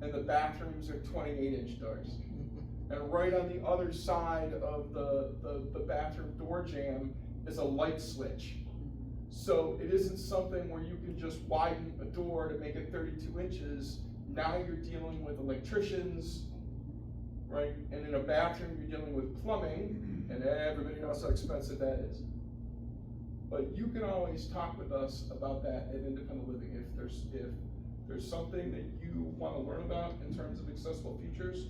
and the bathrooms are 28-inch doors. And right on the other side of the bathroom door jamb is a light switch. So it isn't something where you can just widen a door to make it 32 inches. Now you're dealing with electricians, right? And in a bathroom, you're dealing with plumbing, and everybody knows how expensive that is. But you can always talk with us about that at Independent Living. If there's something that you want to learn about in terms of accessible features,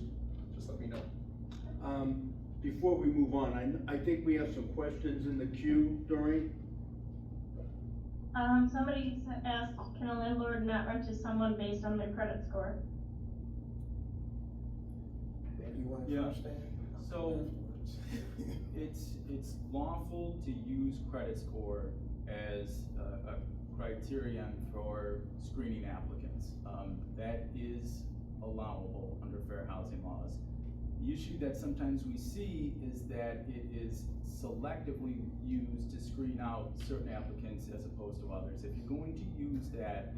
just let me know. Before we move on, I think we have some questions in the queue, Doreen. Somebody asked, can a landlord not rent to someone based on their credit score? You want to Yeah. understand? So it's lawful to use credit score as a criterion for screening applicants. That is allowable under fair housing laws. The issue that sometimes we see is that it is selectively used to screen out certain applicants as opposed to others. If you're going to use that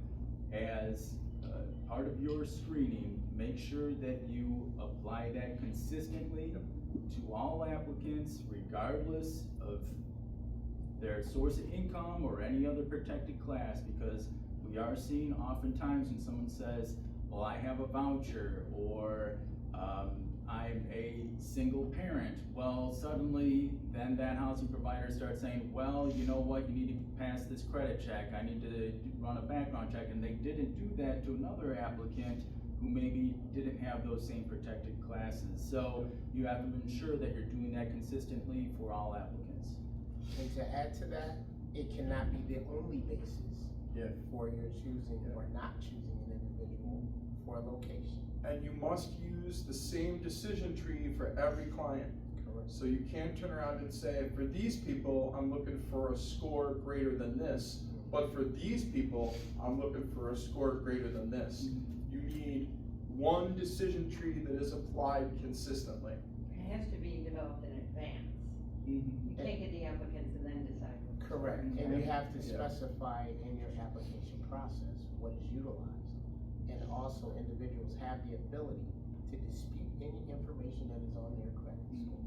as part of your screening, make sure that you apply that consistently to all applicants, regardless of their source of income or any other protected class, because we are seeing oftentimes when someone says, well, I have a voucher, or I'm a single parent. Well, suddenly then that housing provider starts saying, well, you know what, you need to pass this credit check, I need to run a background check, and they didn't do that to another applicant who maybe didn't have those same protected classes. So you have to ensure that you're doing that consistently for all applicants. And to add to that, it cannot be the only basis for your choosing or not choosing an individual for a location. And you must use the same decision tree for every client. Correct. So you can't turn around and say, for these people, I'm looking for a score greater than this, but for these people, I'm looking for a score greater than this. You need one decision tree that is applied consistently. It has to be developed in advance. You can't get the applicants and then decide. Correct, and you have to specify in your application process what is utilized. And also individuals have the ability to dispute any information that is on their credit score.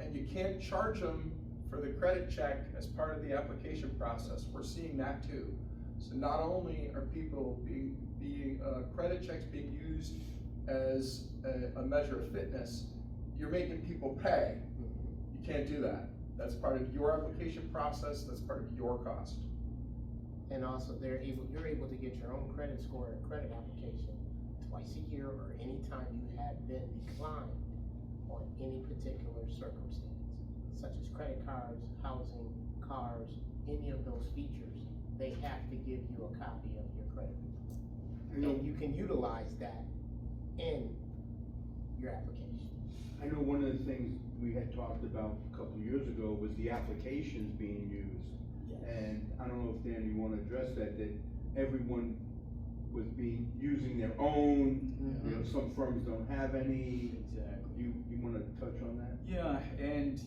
And you can't charge them for the credit check as part of the application process. We're seeing that too. So not only are people being credit checks being used as a measure of fitness, you're making people pay. You can't do that. That's part of your application process, that's part of your cost. And also you're able to get your own credit score and credit application twice a year or any time you have been declined on any particular circumstance, such as credit cards, housing, cars, any of those features, they have to give you a copy of your credit report. And you can utilize that in your application. I know one of the things we had talked about a couple of years ago was the applications being used. Yes. And I don't know if Dan, you wanna address that everyone was using their own, you know, some firms don't have any. Exactly. You wanna touch on that? Yeah, and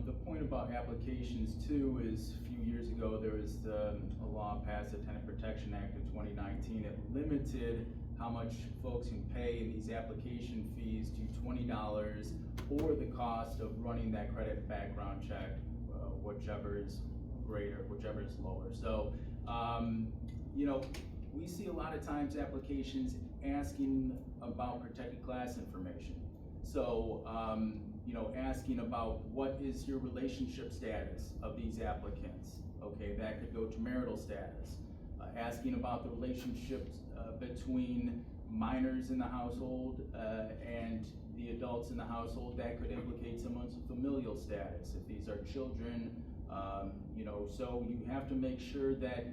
the point about applications too is a few years ago, there was a law passed, the Tenant Protection Act of 2019. It limited how much folks can pay in these application fees to $20 or the cost of running that credit background check, whichever is greater, whichever is lower. So, we see a lot of times applications asking about protected class information. So, asking about what is your relationship status of these applicants. Okay, that could go to marital status. Asking about the relationships between minors in the household and the adults in the household. That could implicate someone's familial status if these are children. So you have to make sure that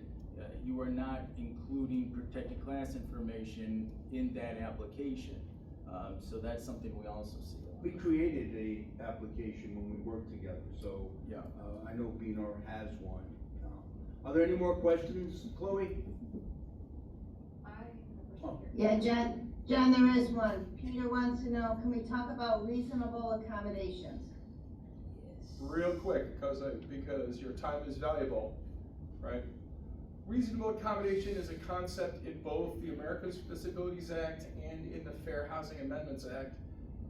you are not including protected class information in that application. So that's something we also see. We created a application when we worked together, so Yeah. I know BNAR has one. Are there any more questions, Chloe? I have a question Oh. here. Yeah, John, there is one. Peter wants to know, can we talk about reasonable accommodations? Real quick, because your time is valuable, right? Reasonable accommodation is a concept in both the Americans with Disabilities Act and in the Fair Housing Amendments Act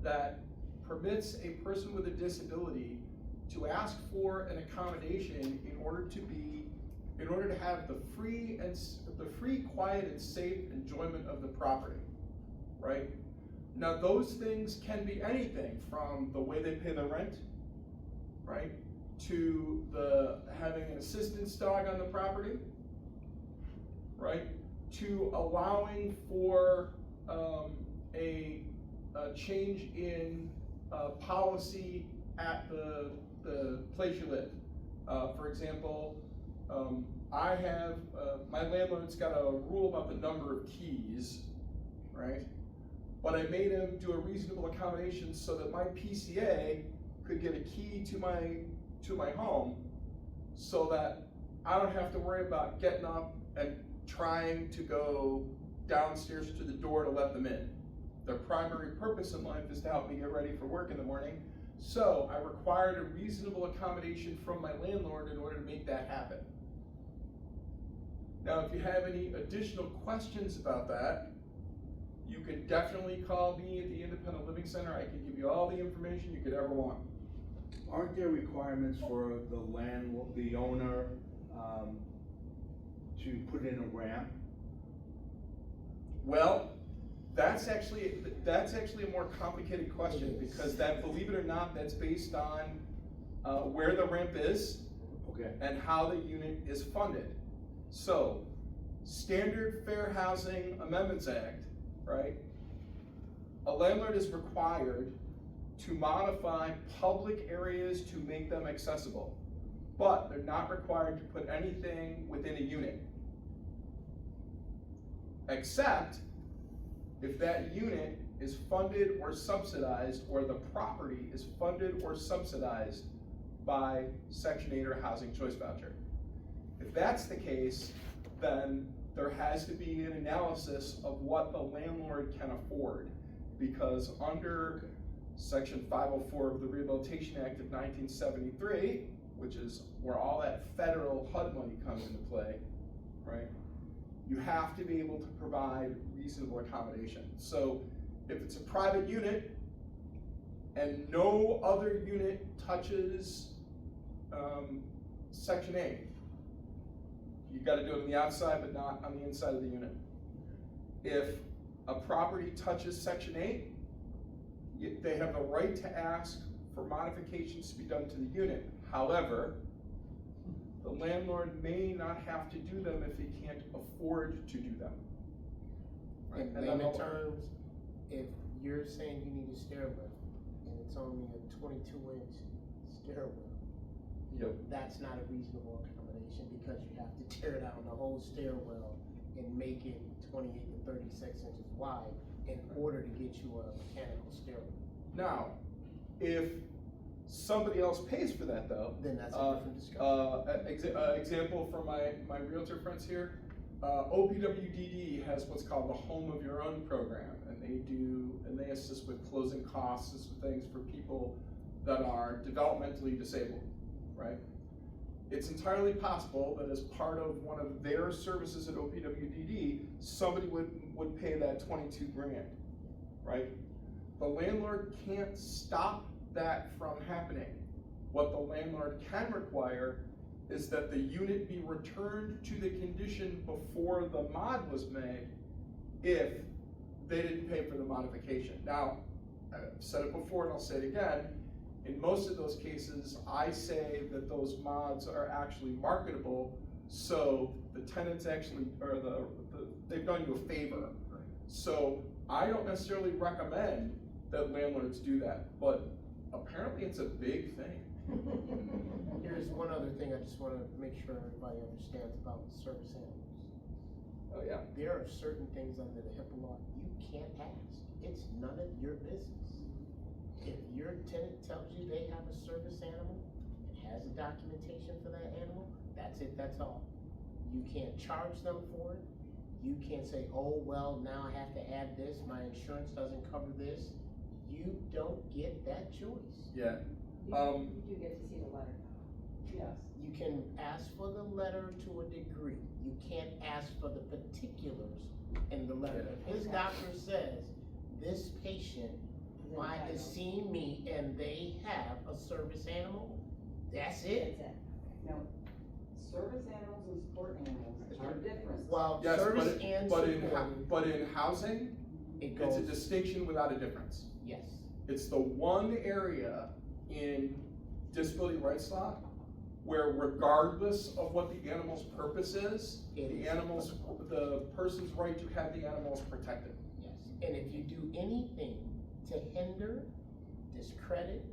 that permits a person with a disability to ask for an accommodation in order to have the free, quiet, and safe enjoyment of the property, right? Now, those things can be anything from the way they pay the rent, right, to having an assistance dog on the property, right, to allowing for a change in policy at the place you live. For example, I have, my landlord's got a rule about the number of keys, right? But I made him do a reasonable accommodation so that my PCA could get a key to my home so that I don't have to worry about getting up and trying to go downstairs to the door to let them in. Their primary purpose in life is to help me get ready for work in the morning. So I required a reasonable accommodation from my landlord in order to make that happen. Now, if you have any additional questions about that, you can definitely call me at the Independent Living Center. I can give you all the information you could ever want. Aren't there requirements for the owner, to put in a ramp? Well, that's actually a more complicated question because believe it or not, that's based on where the ramp is, Okay. and how the unit is funded. So, Standard Fair Housing Amendments Act, right? A landlord is required to modify public areas to make them accessible, but they're not required to put anything within a unit, except if that unit is funded or subsidized, or the property is funded or subsidized by Section 8 or Housing Choice Voucher. If that's the case, then there has to be an analysis of what the landlord can afford, because under Section 504 of the Rehabilitation Act of 1973, which is where all that federal HUD money comes into play, right? You have to be able to provide reasonable accommodation. So if it's a private unit and no other unit touches Section 8, you gotta do it on the outside but not on the inside of the unit. If a property touches Section 8, they have the right to ask for modifications to be done to the unit. However, the landlord may not have to do them if he can't afford to do them. Right? In layman terms, if you're saying you need a stairwell and it's only a 22-inch stairwell, yep, that's not a reasonable accommodation, because you have to tear down the whole stairwell and make it 28 to 36 inches wide in order to get you a mechanical stairwell. Now, if somebody else pays for that though, Then that's a different discussion. Example from my realtor friends here, OPWDD has what's called the Home of Your Own program, and they assist with closing costs and some things for people that are developmentally disabled, right? It's entirely possible that as part of one of their services at OPWDD, somebody would pay that 22 grand, right? The landlord can't stop that from happening. What the landlord can require is that the unit be returned to the condition before the mod was made if they didn't pay for the modification. Now, I've said it before and I'll say it again, in most of those cases, I say that those mods are actually marketable, so the tenants actually, or they've done you a favor. So I don't necessarily recommend that landlords do that, but apparently it's a big thing. Here's one other thing I just want to make sure everybody understands about service animals. Oh yeah. There are certain things under the HIPAA law you can't ask. It's none of your business. If your tenant tells you they have a service animal and has a documentation for that animal, that's it, that's all. You can't charge them for it. You can't say, oh, well, now I have to add this, my insurance doesn't cover this. You don't get that choice. Yeah. You do get to see the letter. Yes. You can ask for the letter to a degree. You can't ask for the particulars in the letter. If his doctor says, this patient is seeing me and they have a service animal, that's it. No, service animals and support animals are different. Well, Yes, service and support, but in housing, it it's a goes, distinction without a difference. yes. It's the one area in disability rights law where regardless of what the animal's purpose is, the person's right to have the animals protected. Yes, and if you do anything to hinder, discredit,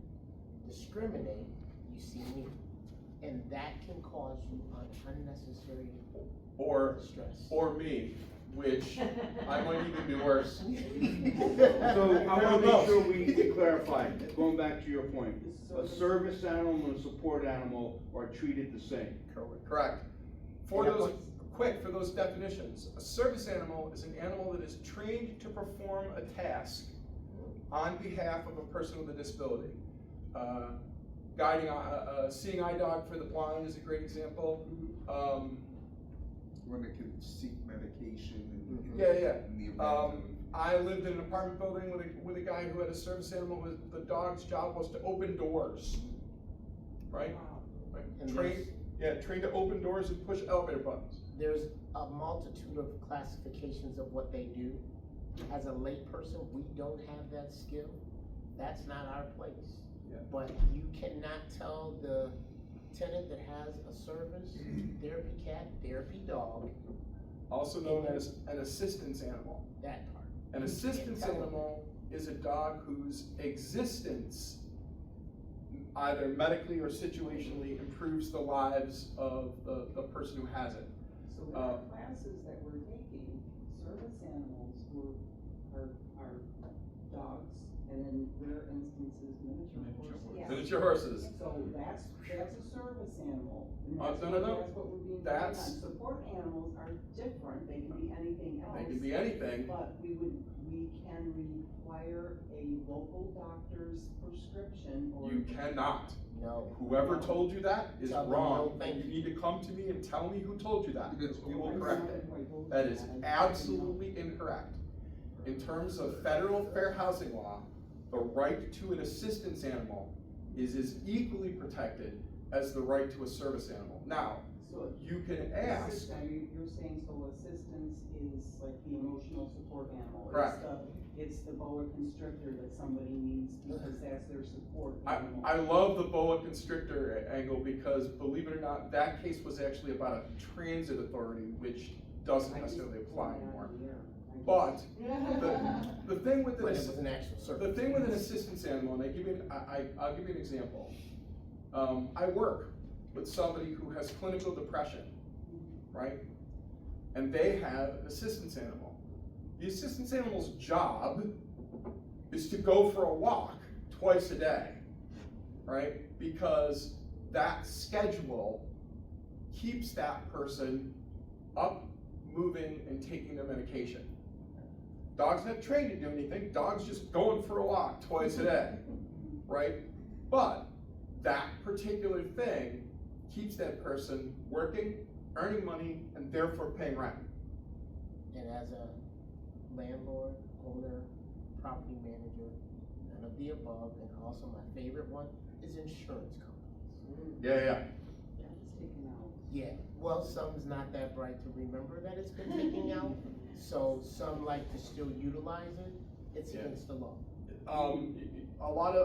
discriminate, you see me. And that can cause you unnecessary stress. Or me, which I might even be worse. So I want to make sure we clarify, going back to your point, a service animal and a support animal are treated the same. Correct. For those definitions, a service animal is an animal that is trained to perform a task on behalf of a person with a disability. Guiding a seeing eye dog for the blind is a great example. When it can seek medication and. Yeah. in the event of- I lived in an apartment building with a guy who had a service animal. The dog's job was to open doors, right? And Trained to open doors and push elevator buttons. There's a multitude of classifications of what they do. As a layperson, we don't have that skill. That's not our place. Yeah. But you cannot tell the tenant that has a service, therapy cat, therapy dog, Also known as an assistance animal. that part. An assistance animal is a dog whose existence, either medically or situationally, improves the lives of the person who has it. So in our classes that we're taking, service animals are dogs, and in rare instances, miniature horses. Miniature horses. So that's a service animal. And No, that's no, what- no. That's what we're being trained on. That's- Support animals are different, they can be anything else. They can be anything. But we can require a local doctor's prescription or. You cannot. No. Whoever told you that is Tell them wrong, no, and thank you you. need to come to me and tell me who told you that, because we will correct it. That is And- absolutely incorrect. In terms of federal fair housing law, the right to an assistance animal is as equally protected as the right to a service animal. Now, So you can ask, You're saying so assistance is like the emotional support animal? Correct. It's the boa constrictor that somebody needs because that's their support animal. I love the boa constrictor angle because, believe it or not, that case was actually about a transit authority, which doesn't necessarily apply anymore. But the thing with But it was an actual service. the thing with an assistance animal, and I'll give you an example. I work with somebody who has clinical depression, right? And they have an assistance animal. The assistance animal's job is to go for a walk twice a day, right? Because that schedule keeps that person up, moving, and taking their medication. Dogs not trained to do anything, dogs just going for a walk twice a day, right? But that particular thing keeps that person working, earning money, and therefore paying rent. And as a landlord, owner, property manager, none of the above, and also my favorite one is insurance companies. Yeah. It's taken out. Yeah, well, some's not that bright to remember that it's been taken out, so some like to still utilize it. It's Yeah. against the law. A lot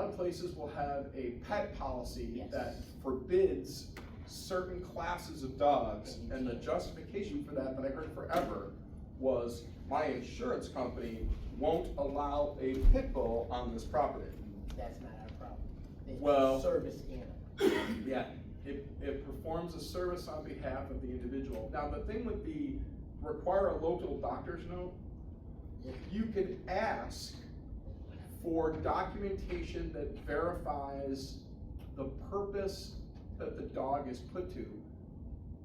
of places will have a pet policy Yes. that forbids certain classes of dogs, and the justification for that I heard forever was my insurance company won't allow a pit bull on this property. That's not our problem. It's Well- a service animal. Yeah, it performs a service on behalf of the individual. Now, the thing with the require a local doctor's note, you can ask for documentation that verifies the purpose that the dog is put to.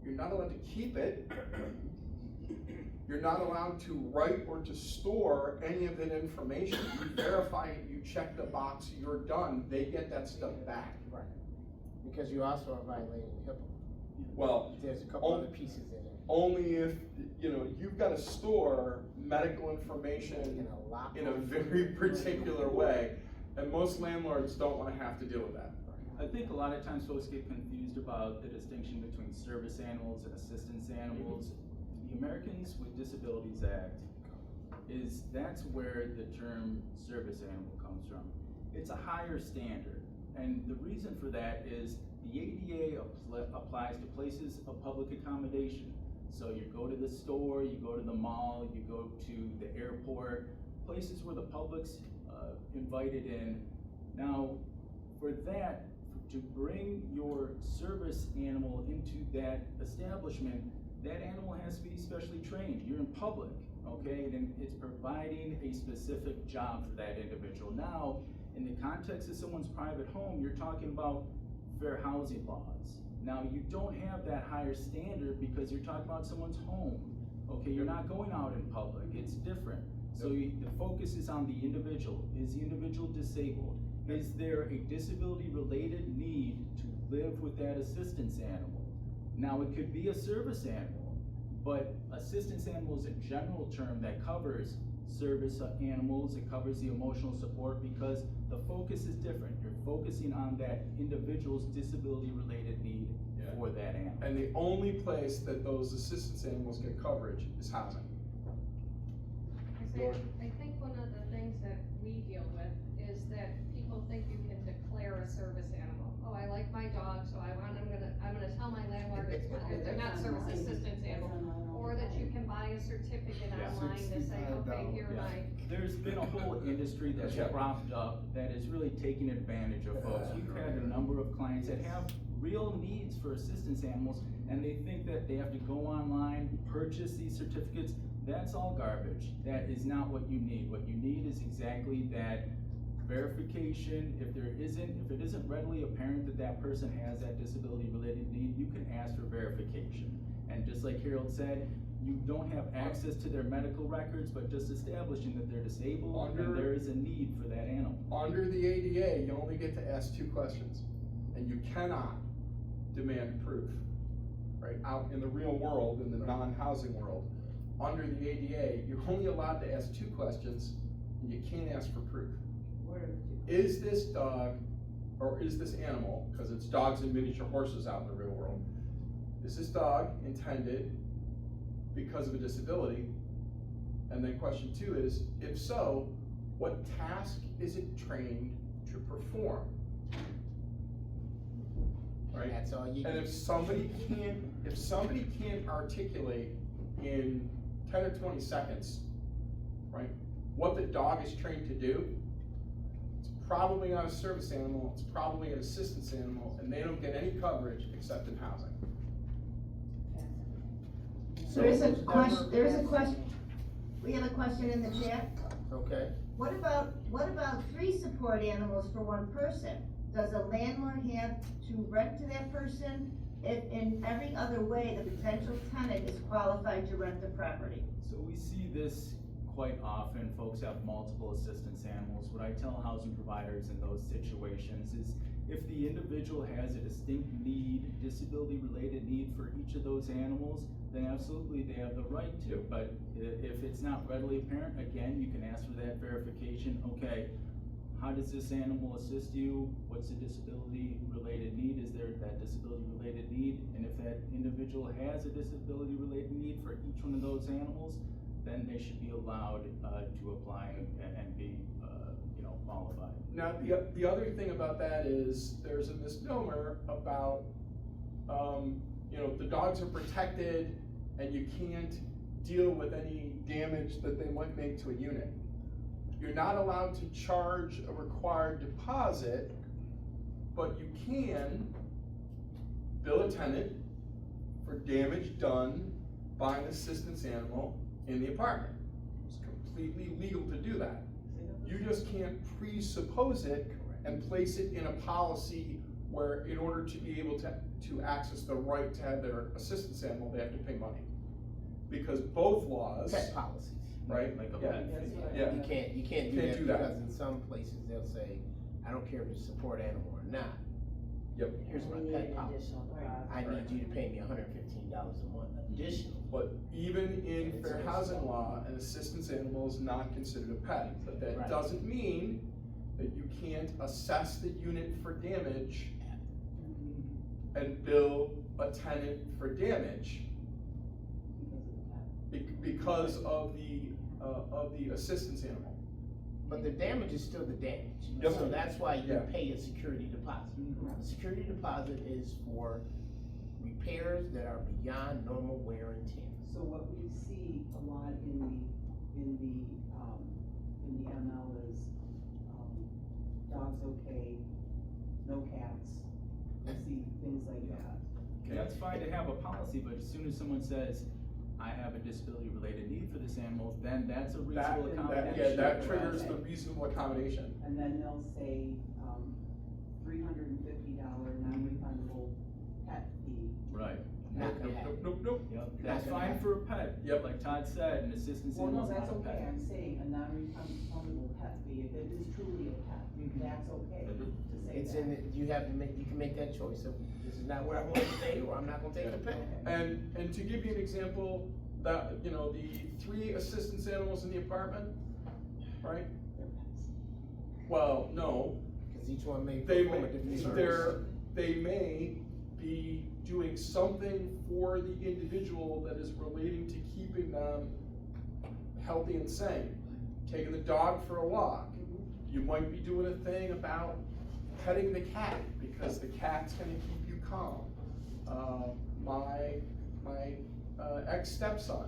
You're not allowed to keep it. You're not allowed to write or to store any of that information. You verify it, you check the box, you're done, they get that stuff back. Right. Because you also are violating HIPAA. Well, There's a couple other pieces in it. only if, you've got to store medical information in a very particular way, and most landlords don't want to have to deal with that. I think a lot of times folks get confused about the distinction between service animals and assistance animals. The Americans with Disabilities Act that's where the term service animal comes from. It's a higher standard, and the reason for that is the ADA applies to places of public accommodation. So you go to the store, you go to the mall, you go to the airport, places where the public's invited in. Now, for that, to bring your service animal into that establishment, that animal has to be specially trained. You're in public, okay? And it's providing a specific job for that individual. Now, in the context of someone's private home, you're talking about fair housing laws. Now, you don't have that higher standard because you're talking about someone's home, okay? You're not going out in public, it's different. So the focus is on the individual. Is the individual disabled? Is there a disability-related need to live with that assistance animal? Now, it could be a service animal, but assistance animal is a general term that covers service animals, it covers the emotional support because the focus is different. You're focusing on that individual's disability-related need for that animal. And the only place that those assistance animals get coverage is housing. I think one of the things that we deal with is that people think you can declare a service animal. Oh, I like my dog, so I'm gonna tell my landlord they're not service assistance animal. Or that you can buy a certificate online to say, okay, here my. There's been a whole industry that's cropped up that is really taking advantage of folks. We've had a number of clients that have real needs for assistance animals, and they think that they have to go online, purchase these certificates. that's all garbage. That is not what you need. What you need is exactly that verification. If it isn't readily apparent that that person has that disability-related need, you can ask for verification. And just like Harold said, you don't have access to their medical records, but just establishing that they're disabled and there is a need for that animal. Under the ADA, you only get to ask 2 questions, and you cannot demand proof, right? Out in the real world, in the non-housing world, under the ADA, you're only allowed to ask 2 questions, and you can't ask for proof. What are the 2? Is this dog, or is this animal, because it's dogs and miniature horses out in the real world, is this dog intended because of a disability? And then question 2 is, if so, what task is it trained to perform? Right? That's all you And need. if somebody can't articulate in 10 or 20 seconds, right, what the dog is trained to do, it's probably not a service animal, it's probably an assistance animal, and they don't get any coverage except in housing. There is a question, we have a question in the chat. Okay. What about 3 support animals for 1 person? Does a landlord have to rent to that person if in every other way the potential tenant is qualified to rent the property? So we see this quite often. Folks have multiple assistance animals. What I tell housing providers in those situations is if the individual has a distinct need, disability-related need for each of those animals, then absolutely they have the right to. But if it's not readily apparent, again, you can ask for that verification. Okay, how does this animal assist you? What's the disability-related need? Is there that disability-related need? And if that individual has a disability-related need for each one of those animals, then they should be allowed to apply and be qualified. Now, the other thing about that is there's a misnomer about, the dogs are protected and you can't deal with any damage that they might make to a unit. You're not allowed to charge a required deposit, but you can bill a tenant for damage done by an assistance animal in the apartment. It's completely legal to do that. You just can't presuppose it and place it in a policy where in order to be able to access the right to have their assistance animal, they have to pay money. Because both laws. Pet policies. Right? Like a Yeah. pet fee. Yeah. You can't do Can't that do that. because in some places they'll say, I don't care if it's a support animal or not. Yep. Here's my pet policy. I need you to pay me $115 a month additional. But even in fair housing law, an assistance animal is not considered a pet. But that Right. doesn't mean that you can't assess the unit for damage and bill a tenant for damage because of the assistance animal. But the damage is still the damage. Yep. So that's why you Yeah. pay a security deposit. The security deposit is for repairs that are beyond normal wear and tear. So what we see a lot in the ML is, dogs okay, no cats. We see things like that. That's fine to have a policy, but as soon as someone says, I have a disability-related need for this animal, then that's a reasonable accommodation. That triggers the reasonable accommodation. And then they'll say, $350 non-refundable pet fee. Right. Not gonna happen. Nope. Yep, that's fine for a pet. Yep. Like Todd said, an assistance Well, animal no, is not that's a okay, pet. I'm saying a non-refundable pet fee, if it is truly a pet, that's okay to say It's that. in it, you can make that choice of, this is not where I want to stay, or I'm not gonna take the pet. And to give you an example, that, the 3 assistance animals in the apartment, right? Well, no, Cause each one may they perform a different service. they may be doing something for the individual that is relating to keeping them healthy and sane. Taking the dog for a walk. You might be doing a thing about petting the cat because the cat's gonna keep you calm. My ex-stepson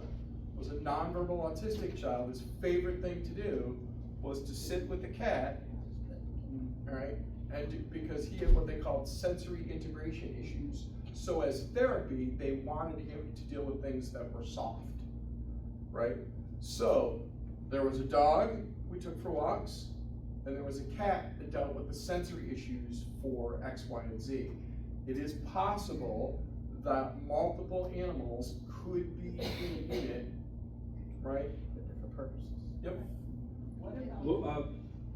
was a nonverbal autistic child. His favorite thing to do was to sit with the cat, all right? Because he had what they called sensory integration issues. So as therapy, they wanted him to deal with things that were soft. right? So, there was a dog we took for walks, and there was a cat that dealt with the sensory issues for X, Y, and Z. It is possible that multiple animals could be in a unit, right? For different purposes. Yep. What about? Well,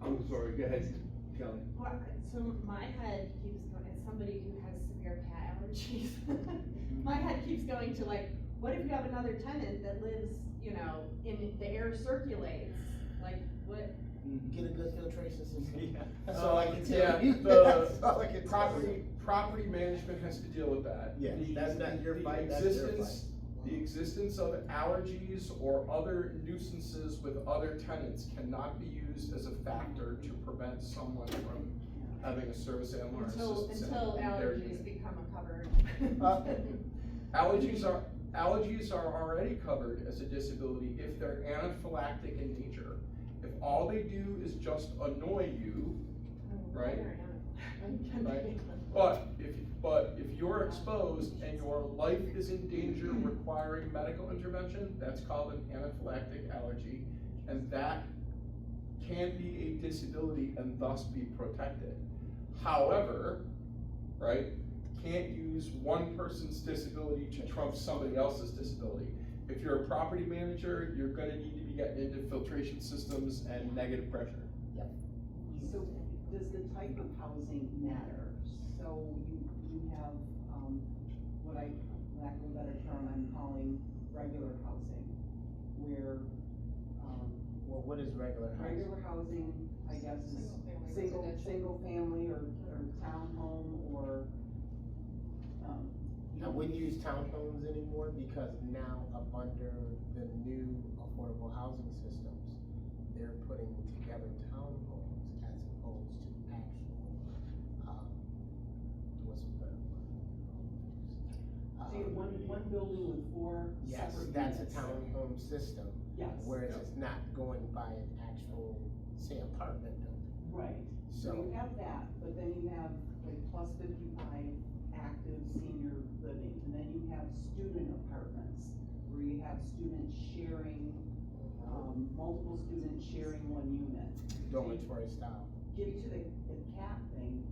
I'm sorry, go ahead, Kelly. Well, so my head keeps going, as somebody who has severe cat allergies, my head keeps going to like, what if you have another tenant that lives, you know, in the air circulates, like, what? Get a good filtration system. Yeah. That's all I can Yeah, tell you. the That's all I can tell you. property management has to deal with that. Yes, The- that's not your the fight, that's their existence- The existence of allergies or other nuisances with other tenants cannot be used as a factor to prevent someone from having a service animal or Until assistance animal in their allergies unit. become a covered. Allergies are already covered as a disability if they're anaphylactic in nature. If all they do is just annoy you, right? Right. But if you're exposed and your life is in danger requiring medical intervention, that's called an anaphylactic allergy, and that can be a disability and thus be protected. However, right, can't use one person's disability to trump somebody else's disability. If you're a property manager, you're gonna need to be getting into filtration systems and negative pressure. So does the type of housing matter? So you have, what I, lack of a better term, I'm calling regular housing, where, Well, what is regular housing? regular housing, I guess, is Single-family single family or townhome or, I wouldn't use townhomes anymore because now up under the new affordable housing systems, they're putting together townhomes as opposed to actual, what's the better word? so you have one building with four Yes, separate that's a units. townhome system, Yes. whereas it's not going by an actual, say, apartment building. Right, so you have that, but then you have like plus 55 active senior living, and then you have student apartments, where you have students sharing, multiple students sharing one unit. Dormitory style. Getting to the cat thing,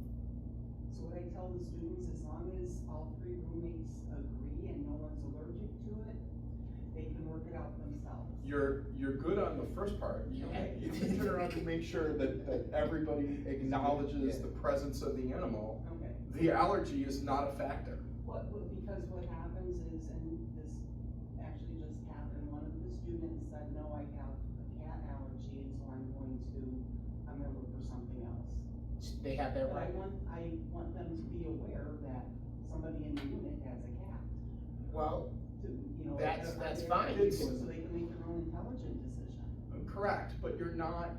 so what I tell the students, as long as all three roommates agree and no one's allergic to it, they can work it out themselves. You're good on the first part. You can turn around and make sure that everybody acknowledges the presence of the animal. Okay. The allergy is not a factor. Because what happens is, and this actually just happened, one of the students said, no, I have a cat allergy, and so I'm gonna look for something else. They have that But right. I want them to be aware that somebody in the unit has a cat, Well, to, you know. That's they're fine. able, so they can make their own intelligent decision. Correct, but you're not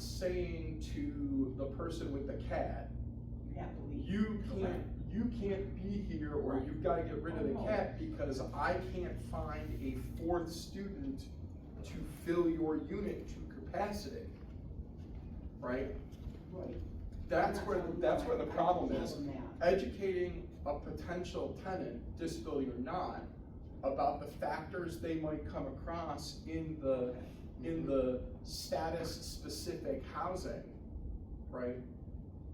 saying to the person with the cat, You have to leave. you can't be here, or you've gotta get rid of the cat because I can't find a fourth student to fill your unit to capacity, right? Right. That's where the problem I is. tell them that. Educating a potential tenant, disability or not, about the factors they might come across in the status-specific housing, right,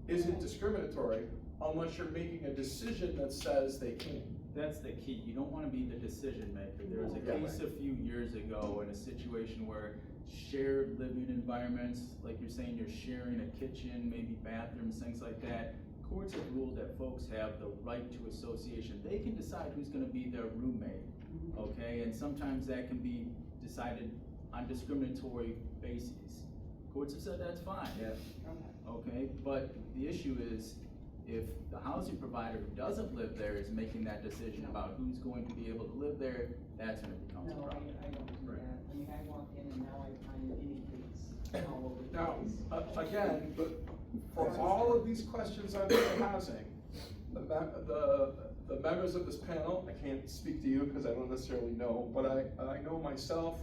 isn't discriminatory unless you're making a decision that says they can't. That's the key. You don't wanna be the decision maker. There was a Yeah. case a few years ago in a situation where shared living environments, like you're saying, you're sharing a kitchen, maybe bathrooms, things like that. Courts have ruled that folks have the right to association. They can decide who's gonna be their roommate, okay? And sometimes that can be decided on discriminatory bases. Courts have said that's fine. Yeah. Okay, but the issue is, if the housing provider who doesn't live there is making that decision about who's going to be able to live there, that's when it becomes a No, I problem. don't do Right. that. I mean, I walk in and now I find guinea pigs all over the Now, place. again, but for all of these questions on fair housing, the members of this panel, I can't speak to you because I don't necessarily know, but I know myself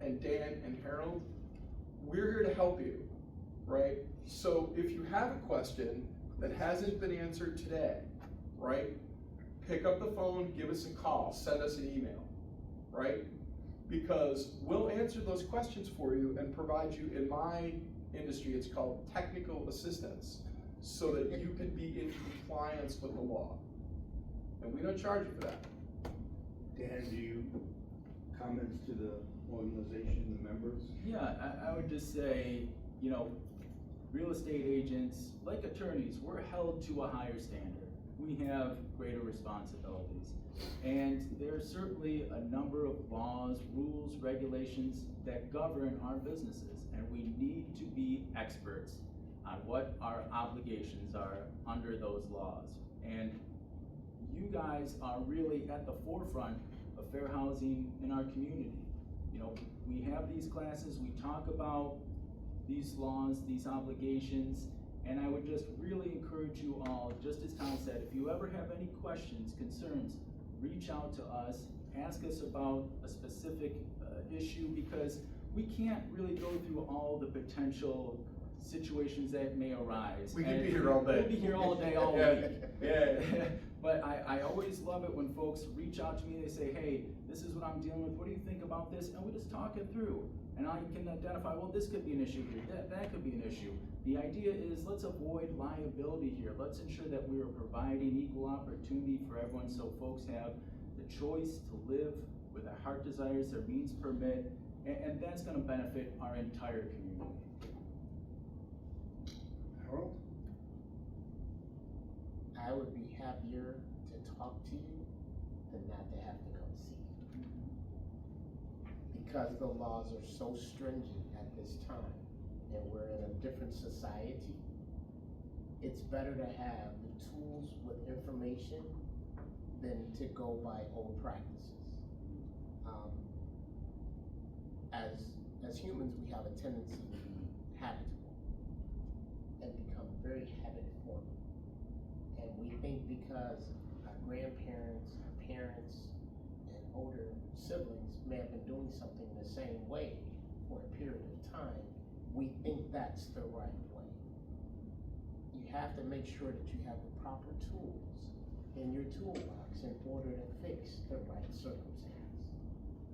and Dan and Harold, we're here to help you, right? So if you have a question that hasn't been answered today, right? Pick up the phone, give us a call, send us an email, right? because we'll answer those questions for you and provide you, in my industry, it's called technical assistance, so that you can be in compliance with the law. And we don't charge you for that. Dan, do you, comments to the organization, the members? Yeah, I would just say, you know, real estate agents, like attorneys, we're held to a higher standard. We have greater responsibilities. And there's certainly a number of laws, rules, regulations that govern our businesses. And we need to be experts on what our obligations are under those laws. And you guys are really at the forefront of fair housing in our community. You know, we have these classes, we talk about these laws, these obligations, and I would just really encourage you all, just as Todd said, if you ever have any questions, concerns, reach out to us, ask us about a specific issue, because we can't really go through all the potential situations that may arise. We could be here all day. We'll be here all day, all Yeah. week. Yeah. But I always love it when folks reach out to me, they say, hey, this is what I'm dealing with, what do you think about this? And we just talk it through. And I can identify, well, this could be an issue here, that could be an issue. The idea is, let's avoid liability here. Let's ensure that we are providing equal opportunity for everyone, so folks have the choice to live where their heart desires, their means permit, and that's gonna benefit our entire community. Harold? I would be happier to talk to you than not to have to come see you. Because the laws are so stringent at this time, and we're in a different society, it's better to have the tools with information than to go by old practices. As humans, we have a tendency to be habitual and become very habit forming. And we think because our grandparents, our parents, and older siblings may have been doing something the same way for a period of time, we think that's the right way. You have to make sure that you have the proper tools in your toolbox in order to fix the right circumstance.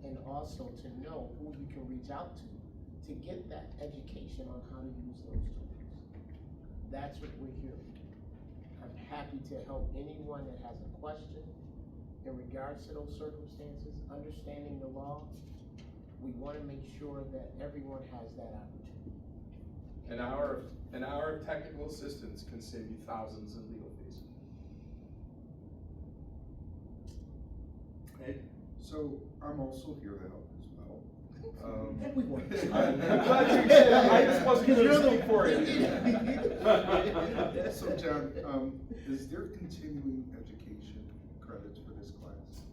And also to know who you can reach out to get that education on how to use those tools. That's what we're here for. I'm happy to help anyone that has a question in regards to those circumstances, understanding the law. We want to make sure that everyone has that opportunity. An hour of technical assistance can save you thousands in legal fees. Ed? So I'm also here to help as well. I'm glad you said that. I just wasn't gonna speak for you. So John, is there continuing education credits for this class?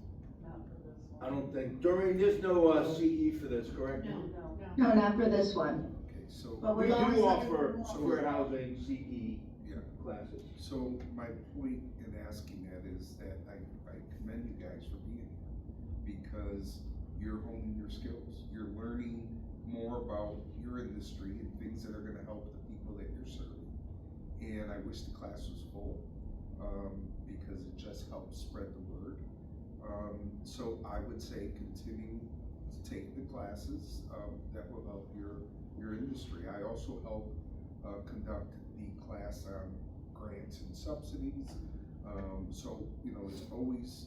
Not for this one. I don't think, during, there's no CE for this, correct? No, not for this one. Okay, so. But We we're do always offer looking fair housing CE Yeah. classes. So my point in asking that is that I commend you guys for being here, because you're honing your skills. You're learning more about your industry and things that are gonna help the people that you're serving. And I wish the class was full, because it just helps spread the word. So I would say continue to take the classes, that will help your industry. I also help conduct the class on grants and subsidies. So, you know, it's always,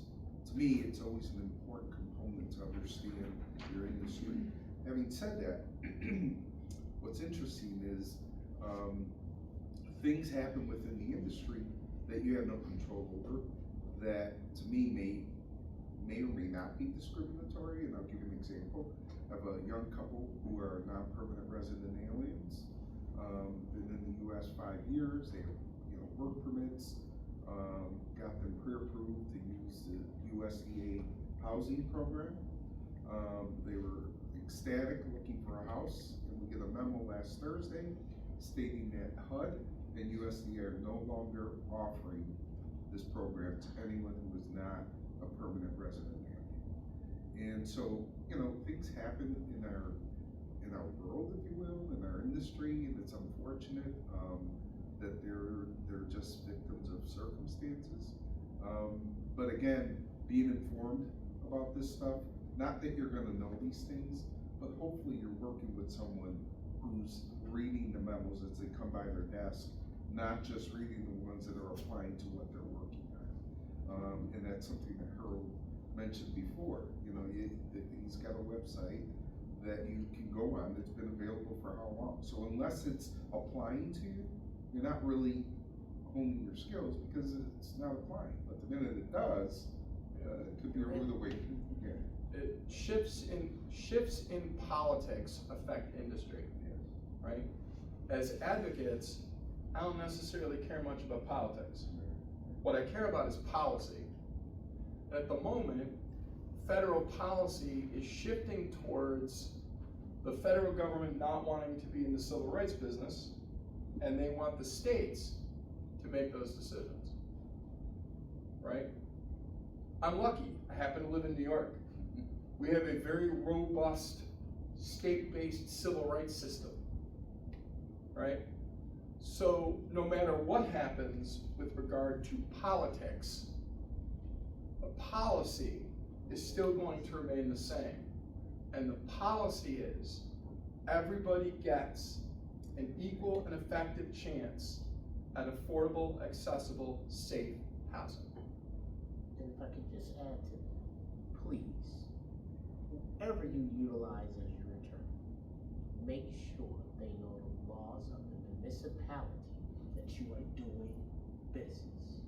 to me, it's always an important component to understand your industry. Having said that, what's interesting is things happen within the industry that you have no control over, that to me may or may not be discriminatory. And I'll give you an example. I have a young couple who are non-permanent resident aliens, been in the US 5 years. They have, you know, work permits, got them pre-approved to use the USDA housing program. They were ecstatic looking for a house, and we get a memo last Thursday stating that HUD and USDA are no longer offering this program to anyone who is not a permanent resident alien. And so, you know, things happen in our world, if you will, in our industry, and it's unfortunate that they're just victims of circumstances. But again, being informed about this stuff Not that you're gonna know these things, but hopefully you're working with someone who's reading the memos as they come by their desk, not just reading the ones that are applying to what they're working on. And that's something that Harold mentioned before, you know, he's got a website that you can go on that's been available for how long? So unless it's applying to you, you're not really honing your skills because it's not applying. But the minute it does, it could be a rude awakening. Yeah. Shifts in politics affect industry, right? As advocates, I don't necessarily care much about politics. What I care about is policy. At the moment, federal policy is shifting towards the federal government not wanting to be in the civil rights business, and they want the states to make those decisions, right? I'm lucky, I happen to live in New York. We have a very robust state-based civil rights system, right? So no matter what happens with regard to politics, the policy is still going to remain the same. And the policy is everybody gets an equal and effective chance at affordable, accessible, safe housing. And if I could just add to that, please, whoever you utilize as your attorney, make sure they know the laws of the municipality that you are doing business.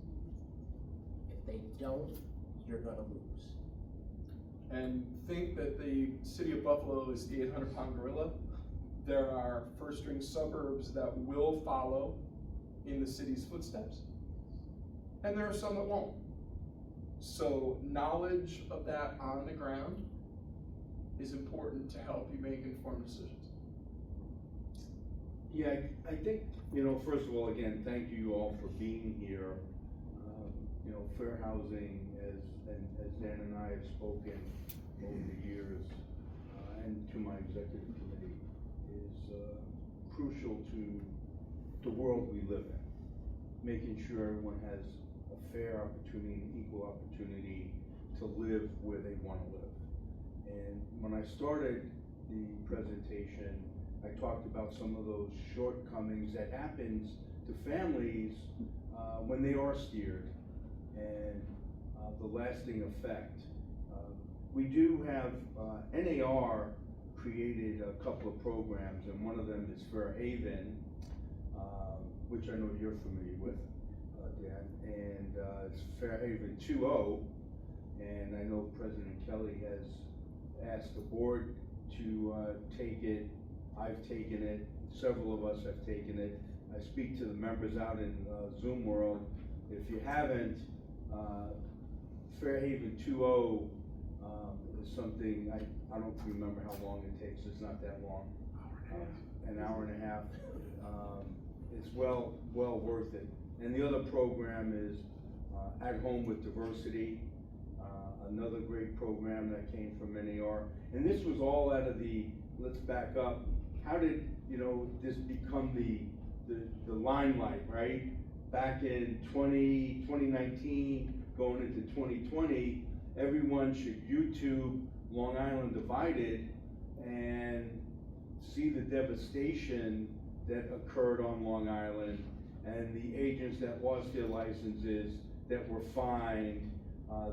If they don't, you're gonna lose. And think that the city of Buffalo is the 800-pound gorilla. There are first-string suburbs that will follow in the city's footsteps, and there are some that won't. So knowledge of that on the ground is important to help you make informed decisions. Yeah, I think, you know, first of all, again, thank you all for being here. You know, fair housing, as Dan and I have spoken over the years, and to my executive committee, is crucial to the world we live in. Making sure everyone has a fair opportunity, an equal opportunity to live where they want to live. And when I started the presentation, I talked about some of those shortcomings that happens to families when they are steered, and the lasting effect. We do have, NAR created a couple of programs, and one of them is Fair Haven, which I know you're familiar with, Dan, and it's Fair Haven 2.0, and I know President Kelly has asked the board to take it. I've taken it, several of us have taken it. I speak to the members out in Zoom world. If you haven't, Fairhaven 2.0 is something, I don't remember how long it takes, it's not that long. An hour and a half. It's well worth it. And the other program is At Home with Diversity, another great program that came from NAR. And this was all out of the, let's back up, how did, you know, this become the limelight, right? Back in 2019, going into 2020, everyone should YouTube Long Island Divided and see the devastation that occurred on Long Island and the agents that lost their licenses, that were fined,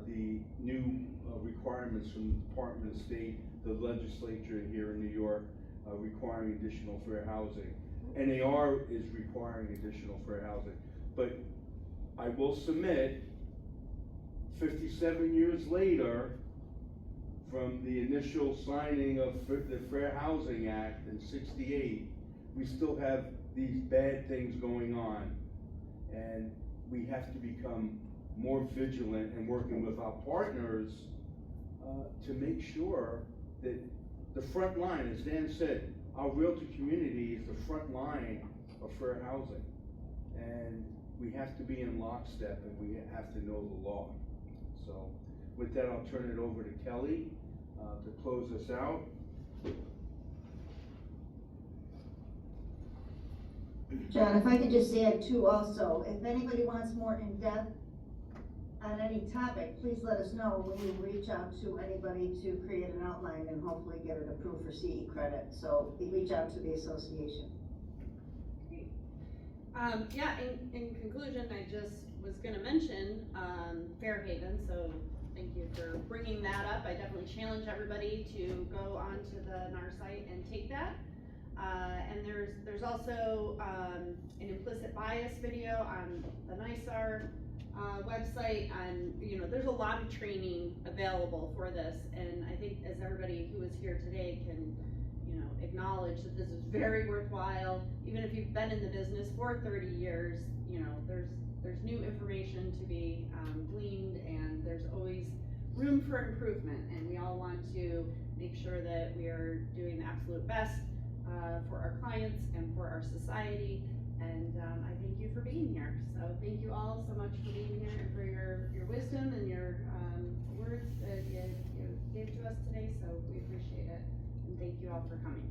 the new requirements from the Department of State, the legislature here in New York, requiring additional fair housing. NAR is requiring additional fair housing. But I will submit, 57 years later, from the initial signing of the Fair Housing Act in '68, we still have these bad things going on. And we have to become more vigilant and working with our partners to make sure that the front line, as Dan said, our realtor community is the front line of fair housing. And we have to be in lockstep, and we have to know the law. So with that, I'll turn it over to Kelly to close us out. John, if I could just add too also, if anybody wants more in-depth on any topic, please let us know. We will reach out to anybody to create an outline and hopefully get it approved for CE credit. So reach out to the association. Yeah, in conclusion, I just was gonna mention, Fairhaven, so thank you for bringing that up. I definitely challenge everybody to go onto the NAR site and take that. And there's also, an implicit bias video on the NISAR, website, and, you know, there's a lot of training available for this, and I think as everybody who is here today can, you know, acknowledge that this is very worthwhile. Even if you've been in the business for 30 years, you know, there's new information to be gleaned, and there's always room for improvement, and we all want to make sure that we are doing the absolute best for our clients and for our society. And I thank you for being here. So thank you all so much for being here and for your wisdom and your words that you gave to us today. So we appreciate it, and thank you all for coming.